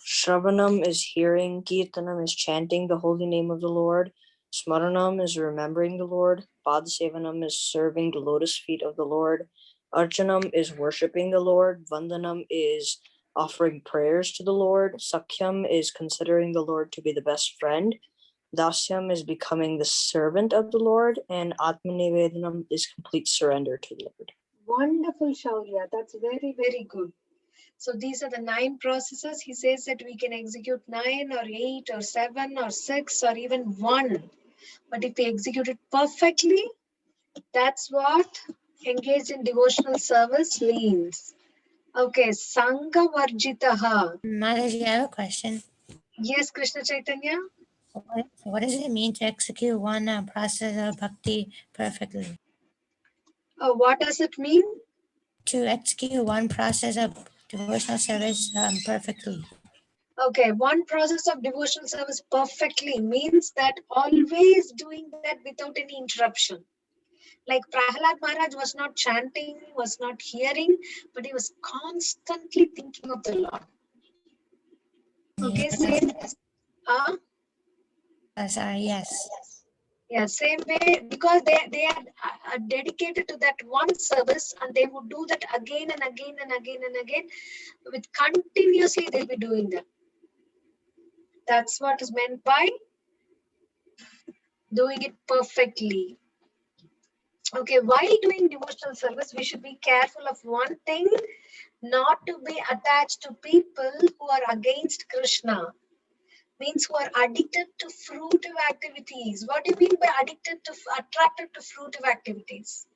Shravanam is hearing, Kirtanam is chanting the holy name of the Lord, Smaranam is remembering the Lord, Padasevanam is serving the lotus feet of the Lord, Archanam is worshipping the Lord, Vandanam is offering prayers to the Lord, Sakyam is considering the Lord to be the best friend, Dasyam is becoming the servant of the Lord, and Atmanivedanam is complete surrender to the Lord. Wonderful, Shaurya. That's very, very good. So these are the 9 processes. He says that we can execute 9 or 8 or 7 or 6 or even 1. But if we execute it perfectly, that's what engaged in devotional service means. Okay, Sangha Varjitaha. Mataji, I have a question. Yes, Krishna Chaitanya. What does it mean to execute one process of bhakti perfectly? What does it mean? To execute one process of devotional service perfectly. Okay, one process of devotional service perfectly means that always doing that without any interruption. Like Prahlad Maharaj was not chanting, was not hearing, but he was constantly thinking of the Lord. Okay, same. Sorry, yes. Yeah, same way, because they are dedicated to that one service, and they would do that again and again and again and again. With continuously, they'll be doing that. That's what is meant by doing it perfectly. Okay, while doing devotional service, we should be careful of one thing, not to be attached to people who are against Krishna. Means who are addicted to fruitive activities. What do you mean by attracted to fruitive activities?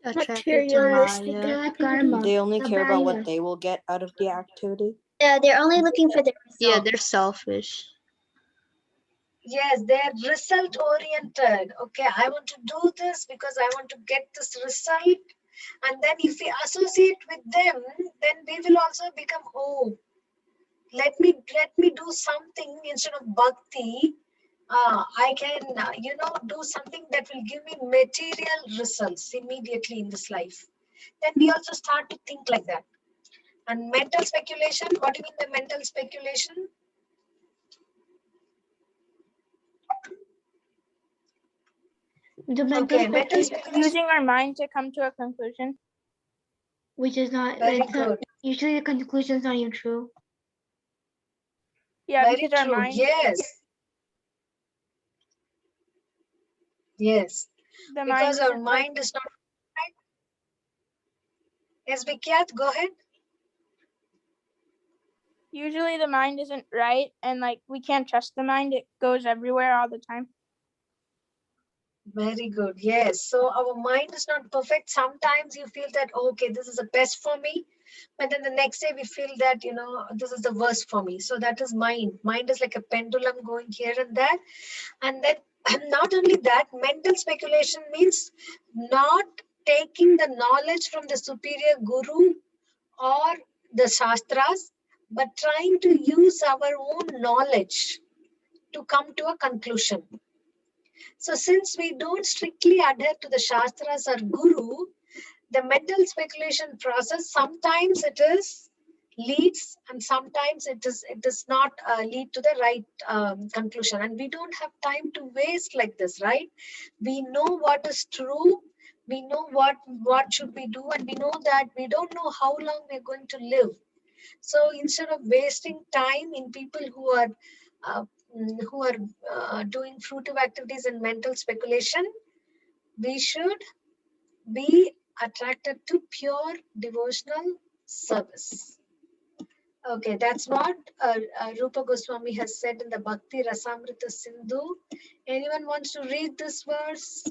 Materialistic Karma. They only care about what they will get out of the activity. Yeah, they're only looking for the result. Yeah, they're selfish. Yes, they're result oriented. Okay, I want to do this because I want to get this result. And then if we associate with them, then we will also become, oh, let me do something instead of bhakti. I can, do something that will give me material results immediately in this life. Then we also start to think like that. And mental speculation, what do you mean by mental speculation? The mental Okay, mental speculation. using our mind to come to a conclusion. which is not Very like good. usually the conclusion is not even true. Yeah, Very because our true. mind, Yes. Yes. the mind Because our isn't like, mind is not right. Yes, Vikyat, go ahead. usually the mind isn't right, and like we can't trust the mind. It goes everywhere all the time. Very good. Yes. So our mind is not perfect. Sometimes you feel that, okay, this is the best for me. But then the next day we feel that, this is the worst for me. So that is mind. Mind is like a pendulum going here and there. And then not only that, mental speculation means not taking the knowledge from the superior guru or the shastras, but trying to use our own knowledge to come to a conclusion. So since we don't strictly adhere to the shastras or guru, the mental speculation process, sometimes it is leads and sometimes it does not lead to the right conclusion. And we don't have time to waste like this, right? We know what is true. We know what should we do, and we know that we don't know how long we're going to live. So instead of wasting time in people who are doing fruitive activities and mental speculation, we should be attracted to pure devotional service. Okay, that's what Rupa Goswami has said in the Bhakti Rasamrita Sindhu. Anyone wants to read this verse?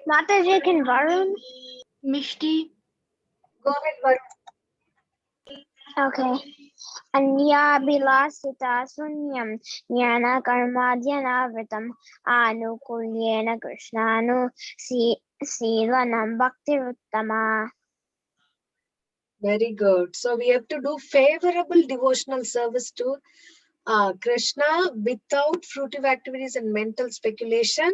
Mataji, can Varun? Mishti, Go ahead, Varun. Okay. Anya Bilasita Sunyam Jnana Karmadhyanavitam Anukulyena Krishnanu Silanam Bhakti Uttama. Very good. So we have to do favorable devotional service to Krishna without fruitive activities and mental speculation.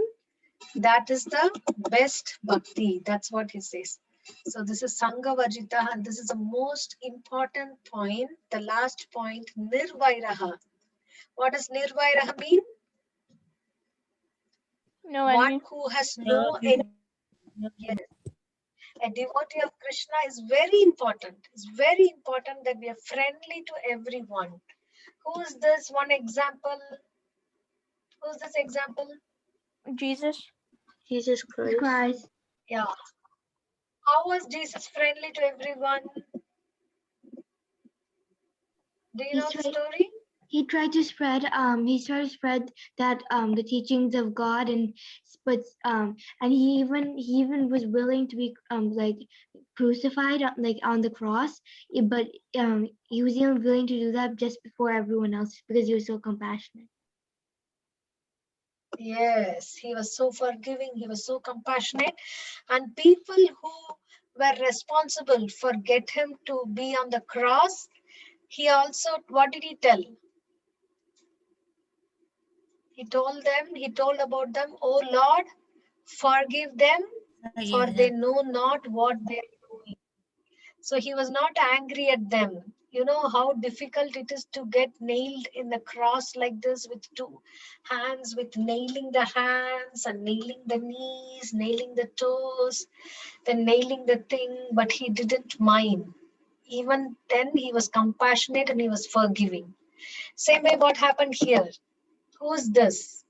That is the best bhakti. That's what he says. So this is Sangha Varjita, and this is the most important point, the last point, Nirvairaha. What does Nirvairaha mean? No One enemy. who has no enemy. Yes. A devotee of Krishna is very important. It's very important that we are friendly to everyone. Who is this one example? Who's this example? Jesus. Jesus Christ. Christ. Yeah. How was Jesus friendly to everyone? Do you know the story? He tried to spread that the teachings of God, and he even was willing to be like crucified like on the cross, but he was even willing to do that just before everyone else because he was so compassionate. Yes, he was so forgiving, he was so compassionate, and people who were responsible for get him to be on the cross, he also, what did he tell? He told about them, oh Lord, forgive them, for they know not what they are doing. So he was not angry at them. You know how difficult it is to get nailed in the cross like this with two hands, with nailing the hands and nailing the knees, nailing the toes, then nailing the thing, but he didn't mind. Even then he was compassionate and he was forgiving. Same way what happened here. Who's this?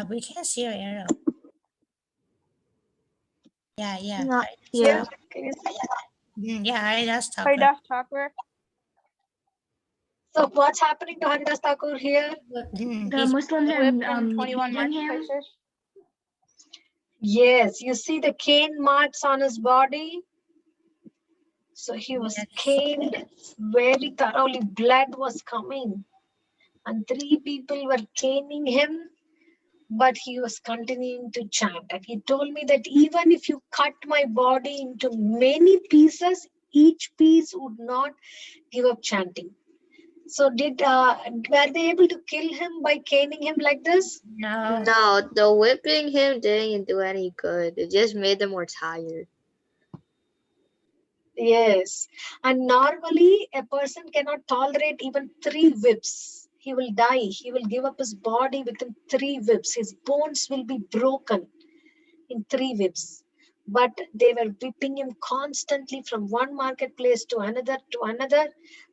We can see your arrow. Yeah. Not Yeah. here. Can you see? Yeah, Haridas Thakur. Haridas Thakur. So what's happening to Haridas Thakur here? The He's Muslims are Whipped in 21 beating him. marketplaces. Yes, you see the cane marks on his body. So he was caned very thoroughly. Blood was coming. And 3 people were caning him. But he was continuing to chant. And he told me that even if you cut my body into many pieces, each piece would not give up chanting. So were they able to kill him by caning him like this? no. No, the whipping him didn't do any good. It just made them more tired. Yes. And normally a person cannot tolerate even 3 whips. He will die. He will give up his body within 3 whips. His bones will be broken in 3 whips. but they were whipping him constantly from one marketplace to another,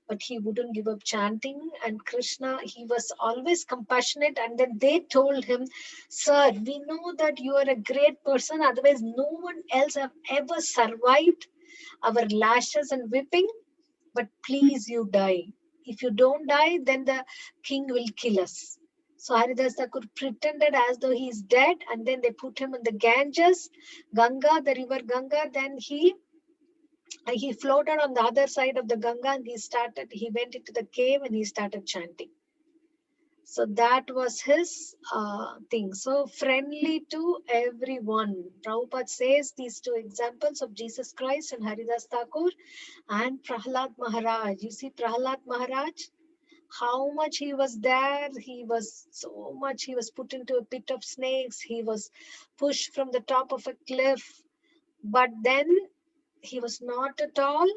but he wouldn't give up chanting. And Krishna, he was always compassionate. And then they told him, sir, we know that you are a great person, otherwise no one else have ever survived our lashes and whipping, but please, you die. If you don't die, then the king will kill us. So Haridas Thakur pretended as though he is dead, and then they put him in the Ganges, Ganga, the river Ganga. Then he floated on the other side of the Ganga, and he went into the cave and he started chanting. So that was his thing. So friendly to everyone. Prabhupada says these two examples of Jesus Christ and Haridas Thakur and Prahlad Maharaj. You see Prahlad Maharaj, how much he was there. He was put into a pit of snakes. He was pushed from the top of a cliff. But then he was not at all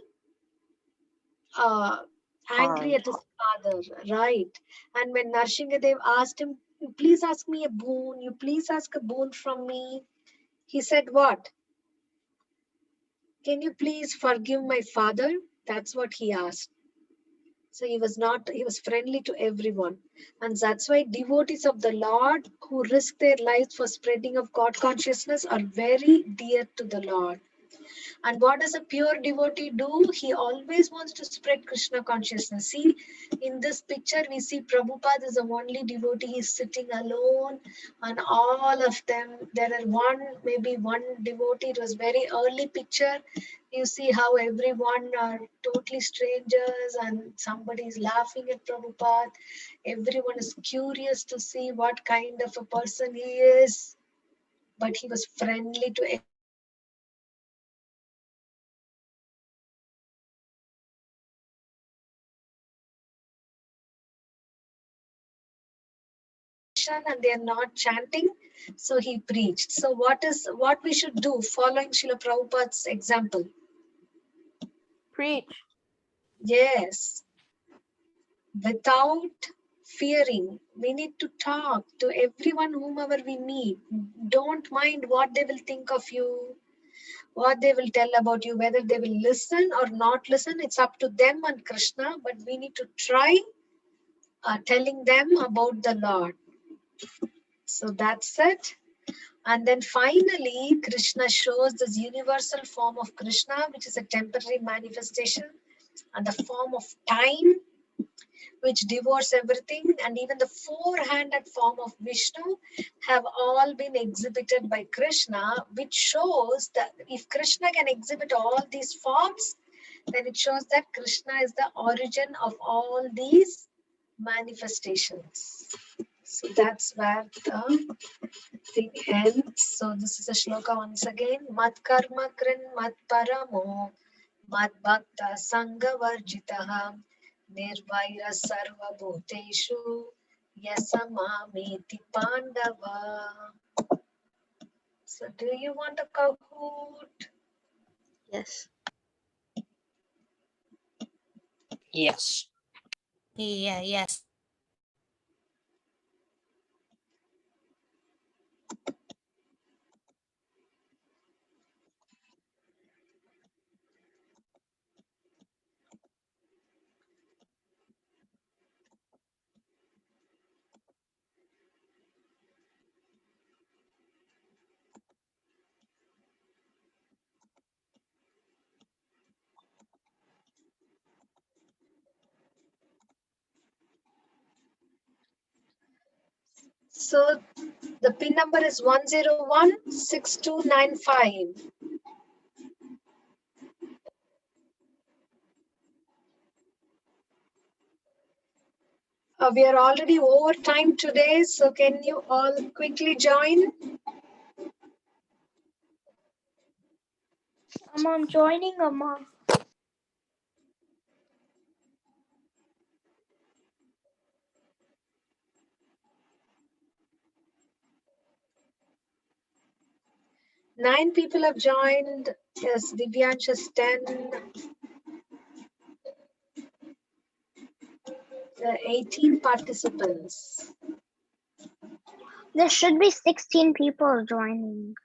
angry at his father, right? And when Narsinghadev asked him, please ask me a boon, you please ask a boon from me, he said, what? Can you please forgive my father? That's what he asked. So he was friendly to everyone. And that's why devotees of the Lord who risk their lives for spreading of God consciousness are very dear to the Lord. And what does a pure devotee do? He always wants to spread Krishna consciousness. See, in this picture, we see Prabhupada is the only devotee. He's sitting alone, and all of them, there are maybe one devotee. It was very early picture. You see how everyone are totally strangers, and somebody is laughing at Prabhupada. Everyone is curious to see what kind of a person he is. But he was friendly to and they are not chanting, so he preached. So what we should do following Srila Prabhupada's example? Preach. Yes, without fearing. We need to talk to everyone whomever we meet. Don't mind what they will think of you, what they will tell about you, whether they will listen or not listen. It's up to them and Krishna, but we need to try telling them about the Lord. So that's it. And then finally, Krishna shows this universal form of Krishna, which is a temporary manifestation, and the form of time, which devours everything, and even the four-handed form of Vishnu have all been exhibited by Krishna, which shows that if Krishna can exhibit all these forms, then it shows that Krishna is the origin of all these manifestations. So that's where the thing ends. So this is a shloka once again. Mat karma krin mat paramo mat bhakta sangha varjitaha nirvaira sarva bhuteshu yasamamiti pandava. So do you want a Kahoot? Yes. Yes. Yeah, yes. So the PIN number is 1016295. We are already over time today, so can you all quickly join? I'm joining, Mom. 9 people have joined. Yes, Divyansh is 10. 18 participants. There should be 16 people joining.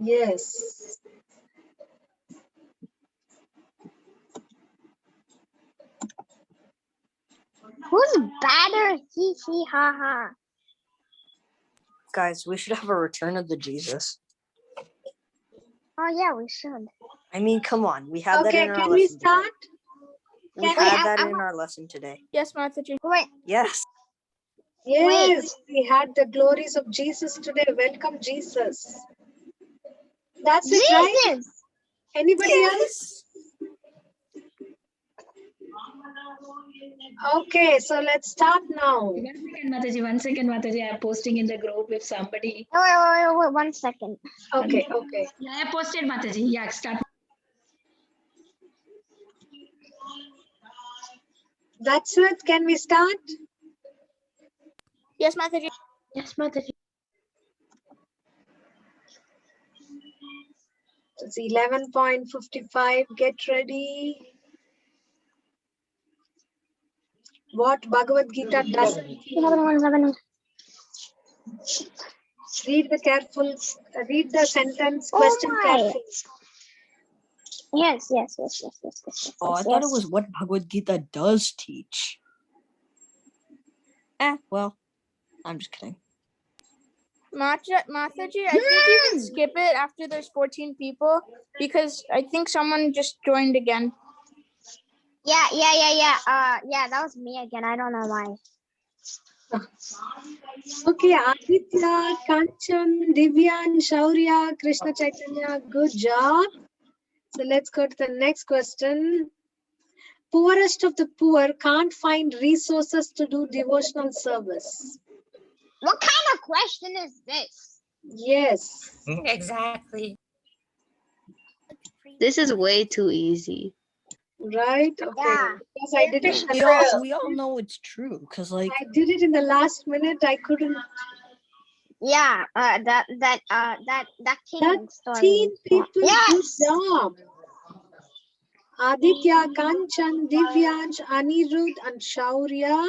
Yes. Who's badder? Hee hee ha ha. Guys, we should have a return of the Jesus. Oh yeah, we should. I mean, come on. We had that Okay, in our can we lesson start? today. We Can had we- that I- in our lesson today. Yes, Mataji. Wait, Yes. Yes, we had the glories of Jesus today. Welcome, Jesus. That's it, right? Jesus. Anybody else? Okay, so let's start now. 1 second, Mataji. 1 second, Mataji. I'm posting in the group if somebody. Wait, 1 second. Okay. Yeah, I posted, Mataji. Yeah, start. That's it. Can we start? Yes, Mataji. Yes, Mataji. It's 11:55. Get ready. What Bhagavad Gita doesn't teach. 11:17. Read the sentence, Oh question my. carefully. Yes. Oh, I thought it was what Bhagavad Gita does teach. Well, I'm just kidding. Mataji, I think you can skip it after there's 14 people because I think someone just joined again. Yeah. Yeah, that was me again. I don't know why. Okay, Aditya, Kanchan, Divyan, Shaurya, Krishna Chaitanya, good job. So let's go to the next question. Poorest of the poor can't find resources to do devotional service. What kind of question is this? Yes. Exactly. This is way too easy. Right? Okay. Yeah. Because I did it in the We all know it's true because, like, I did it in the last minute. I couldn't. Yeah, that king story. 13 people. Yes. Good job. Aditya, Kanchan, Divyansh, Anirudh, and Shaurya.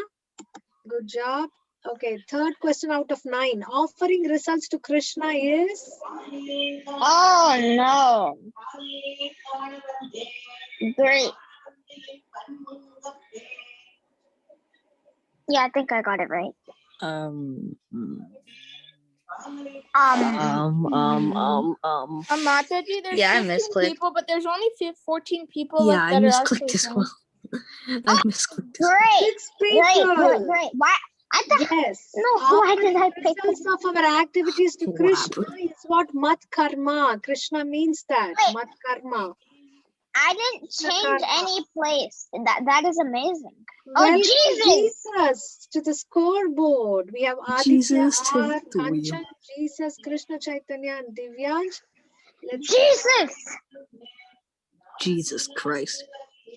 Good job. Okay, third question out of 9. Offering results to Krishna is? Oh no. Great. Yeah, I think I got it right. Mataji, there's Yeah, I 15 misclicked. people, but there's only 14 people yeah, left I that are misclicked actually as joined. well. I misclicked as well. Great. 6 people. Great. Why? I thought. Yes. No, why did I Offering pick? results of our activities to Wow. Krishna is what mat karma. Krishna means that. Wait. Mat karma. I didn't change Karma. any place. That is amazing. Oh, Welcome Jesus. Jesus to the scoreboard. We have Aditya, Jesus, take R, the wheel. Kanchan, Jesus, Krishna Chaitanya, and Divyansh. Jesus. Jesus Christ.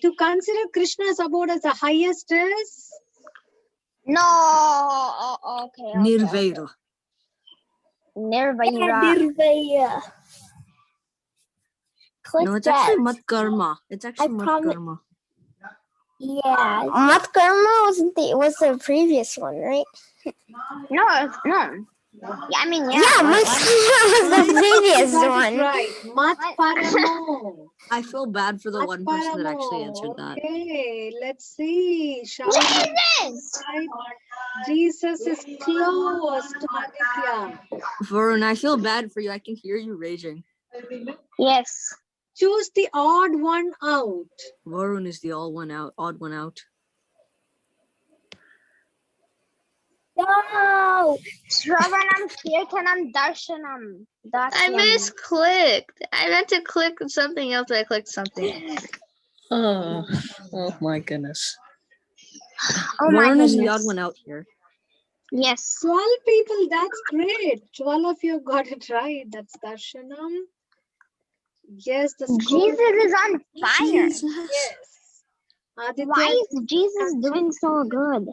To consider Krishna's abode as the highest is? No. Oh, okay. Nirvana. Nirvana. Click No, it's that. actually Mat Karma. It's actually Mat promise- Karma. Yeah. Mat Karma was the previous one, right? No. Yeah, I mean, yeah. Mat Karma was the previous Got it right. Mat Paramo. I feel bad for the Mat one person that actually Paramo. answered that. Okay, let's see. Jesus. Right. Jesus is close to Aditya. Varun, I feel bad for you. I can hear you raging. Yes. Choose the odd one out. Varun is the odd one out. No. Shravanam, Kirtanam, Darshanam. I misclicked. I meant to click something else, but I clicked something. Oh my goodness. Oh my Varun is the goodness. odd one out here. Yes. 12 people, that's great. 12 of you got it right. That's Darshanam. Yes, the score. Jesus is on fire. Yes. Aditya, Why is Jesus doing so good?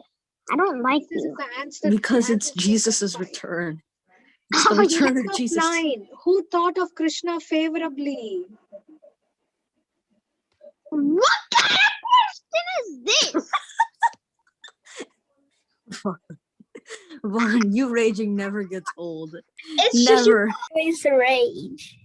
I don't like this is you. the answer. Because answer it's to Jesus' five. return. It's the Oh, yes. return of Top Jesus. 9. Who thought of Krishna favorably? What kind of question is this? Varun, you raging never gets old. It's Never. just always rage.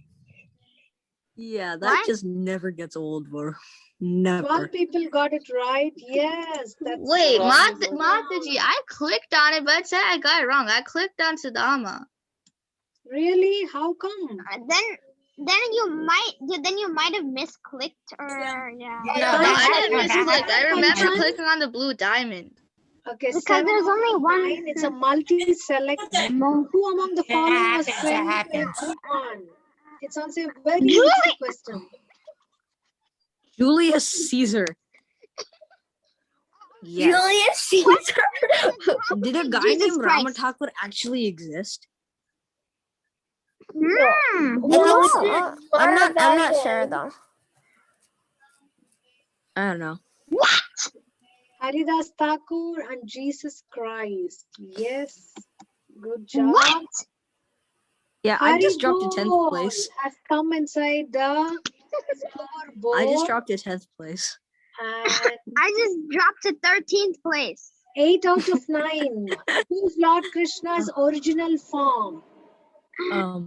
Yeah, that What? just never gets old, bro. 12 Never. people got it right. Yes, that's Wait, wonderful. Mataji, I clicked on it, but it said I got it wrong. I clicked on Sadama. Really? How come? Then you might have misclicked or yeah. No, No, that's I didn't no, misclick. I remember Kanchan? clicking on the blue diamond. Okay, Because 7 there's out only of one. 9. It's a multi-select. Who among the It following was happens. It friendly to happens. everyone? It's also a very Julie! easy question. Julius Caesar. Yes. Julius Caesar. Did a guy Jesus named Rama Christ. Thakur actually exist? Hmm. No, I'm not sure though. I don't know. Haridas Thakur and Jesus Christ. Yes. Good job. What? Yeah, I just dropped to 10th Haribol place. has come inside the scoreboard. I just dropped to 10th place. And I just dropped to 13th place. 8 out of 9. Who's Lord Krishna's original form? Oh.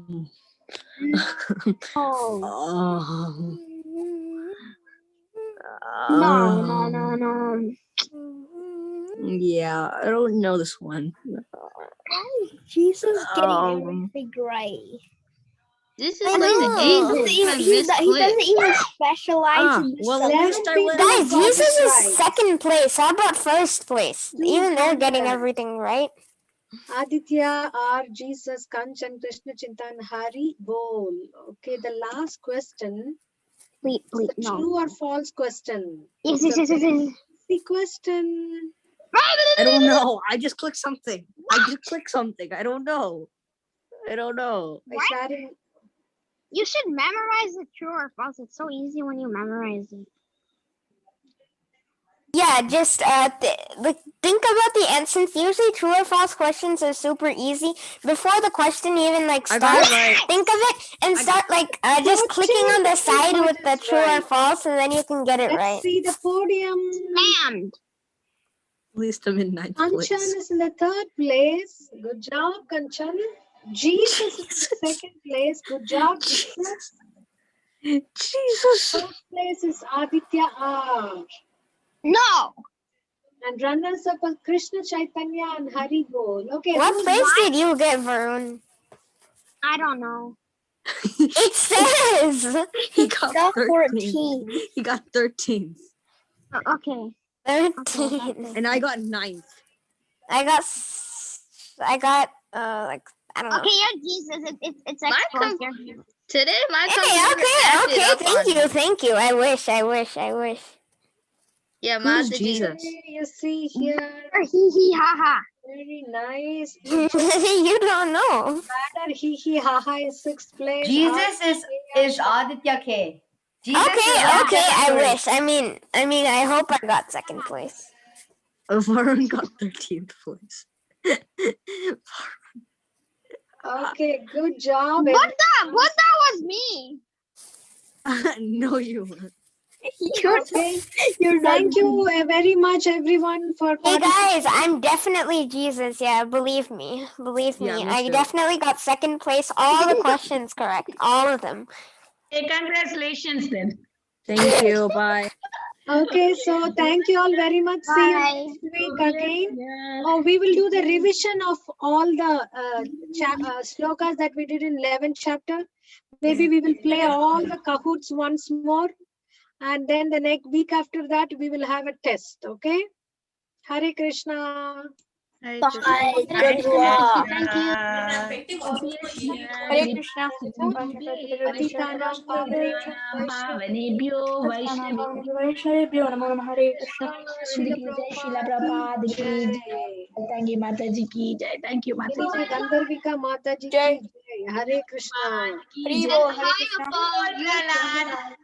No. Yeah, I don't know this one. Jesus getting Um, everything right. This is I like the know. eighth He time he doesn't misclick. even specialize in this. well, at Seven least I people went. have Guys, got Jesus it is right. second place. How about first place? Even they're getting everything right. Aditya, R, Jesus, Kanchan, Krishna, Chintan, Hari, Bol. Okay, the last question. Wait, The no. true or false question. Yes. The question. I don't know. I just clicked something. I don't know. What? Sharing. You should memorize the true or false. It's so easy when you memorize it. Yeah, just think about the answers. Usually, true or false questions are super easy. Before the question even I starts, got it right. think of it and start just clicking on the side with the true or false, and then you can get it Let's right. see the podium. And At least I'm in 9th Kanchan place. is in the 3rd place. Good job, Kanchan. Jesus is in the 2nd place. Good job, Jesus. Jesus. 3rd place is Aditya R. no. And runners up are Krishna Chaitanya and Hari Bol. Okay, What who's place did you get, Varun? I don't know. It says He got the 13. He got 13th. Okay. 13. And I got 9th. I got like I don't know. Okay, you're Jesus. It's My exposed. Today, my Hey, computer acted up on me. thank you. I wish. Yeah, Who's Mataji. Jesus? Okay, you see here. Hee hee ha ha. Very nice. You don't know. Banner Hee Hee Ha Ha is 6th place. Jesus is Aditya K. Jesus Okay, is Aditya I K. wish. I mean, I hope I got 2nd place. Varun got 13th place. Okay, good job. What that was me. No, you weren't. Okay. Thank you very much, everyone, for Hey participating. guys, I'm definitely Jesus. Yeah, believe me. Yeah, me I too. definitely got 2nd place. All the questions correct. All of them. Hey, congratulations then. Thank you. Bye. Okay, so thank you all very much. See you Bye. next week again. Yeah. Oh, we will do the revision of all the slokas that we did in 11th chapter. Maybe we will play all the Kahoots once more. And then the next week after that, we will have a test. Okay? Hare Krishna. Hare Bye. Krishna. Good luck. Thank you. Hare Krishna. Patitanam Pavanebhyo Pavanebhyo Vaishnavibhyo Vaishnavibhyo Namo Namah. Hare Krishna. Srila Prabhupada ki jai. Lalitangi Mataji ki jai. Thank you, Mataji. Gandharvika Mataji Jai. ki jai. Hare Krishna. Hare Krishna. Bye.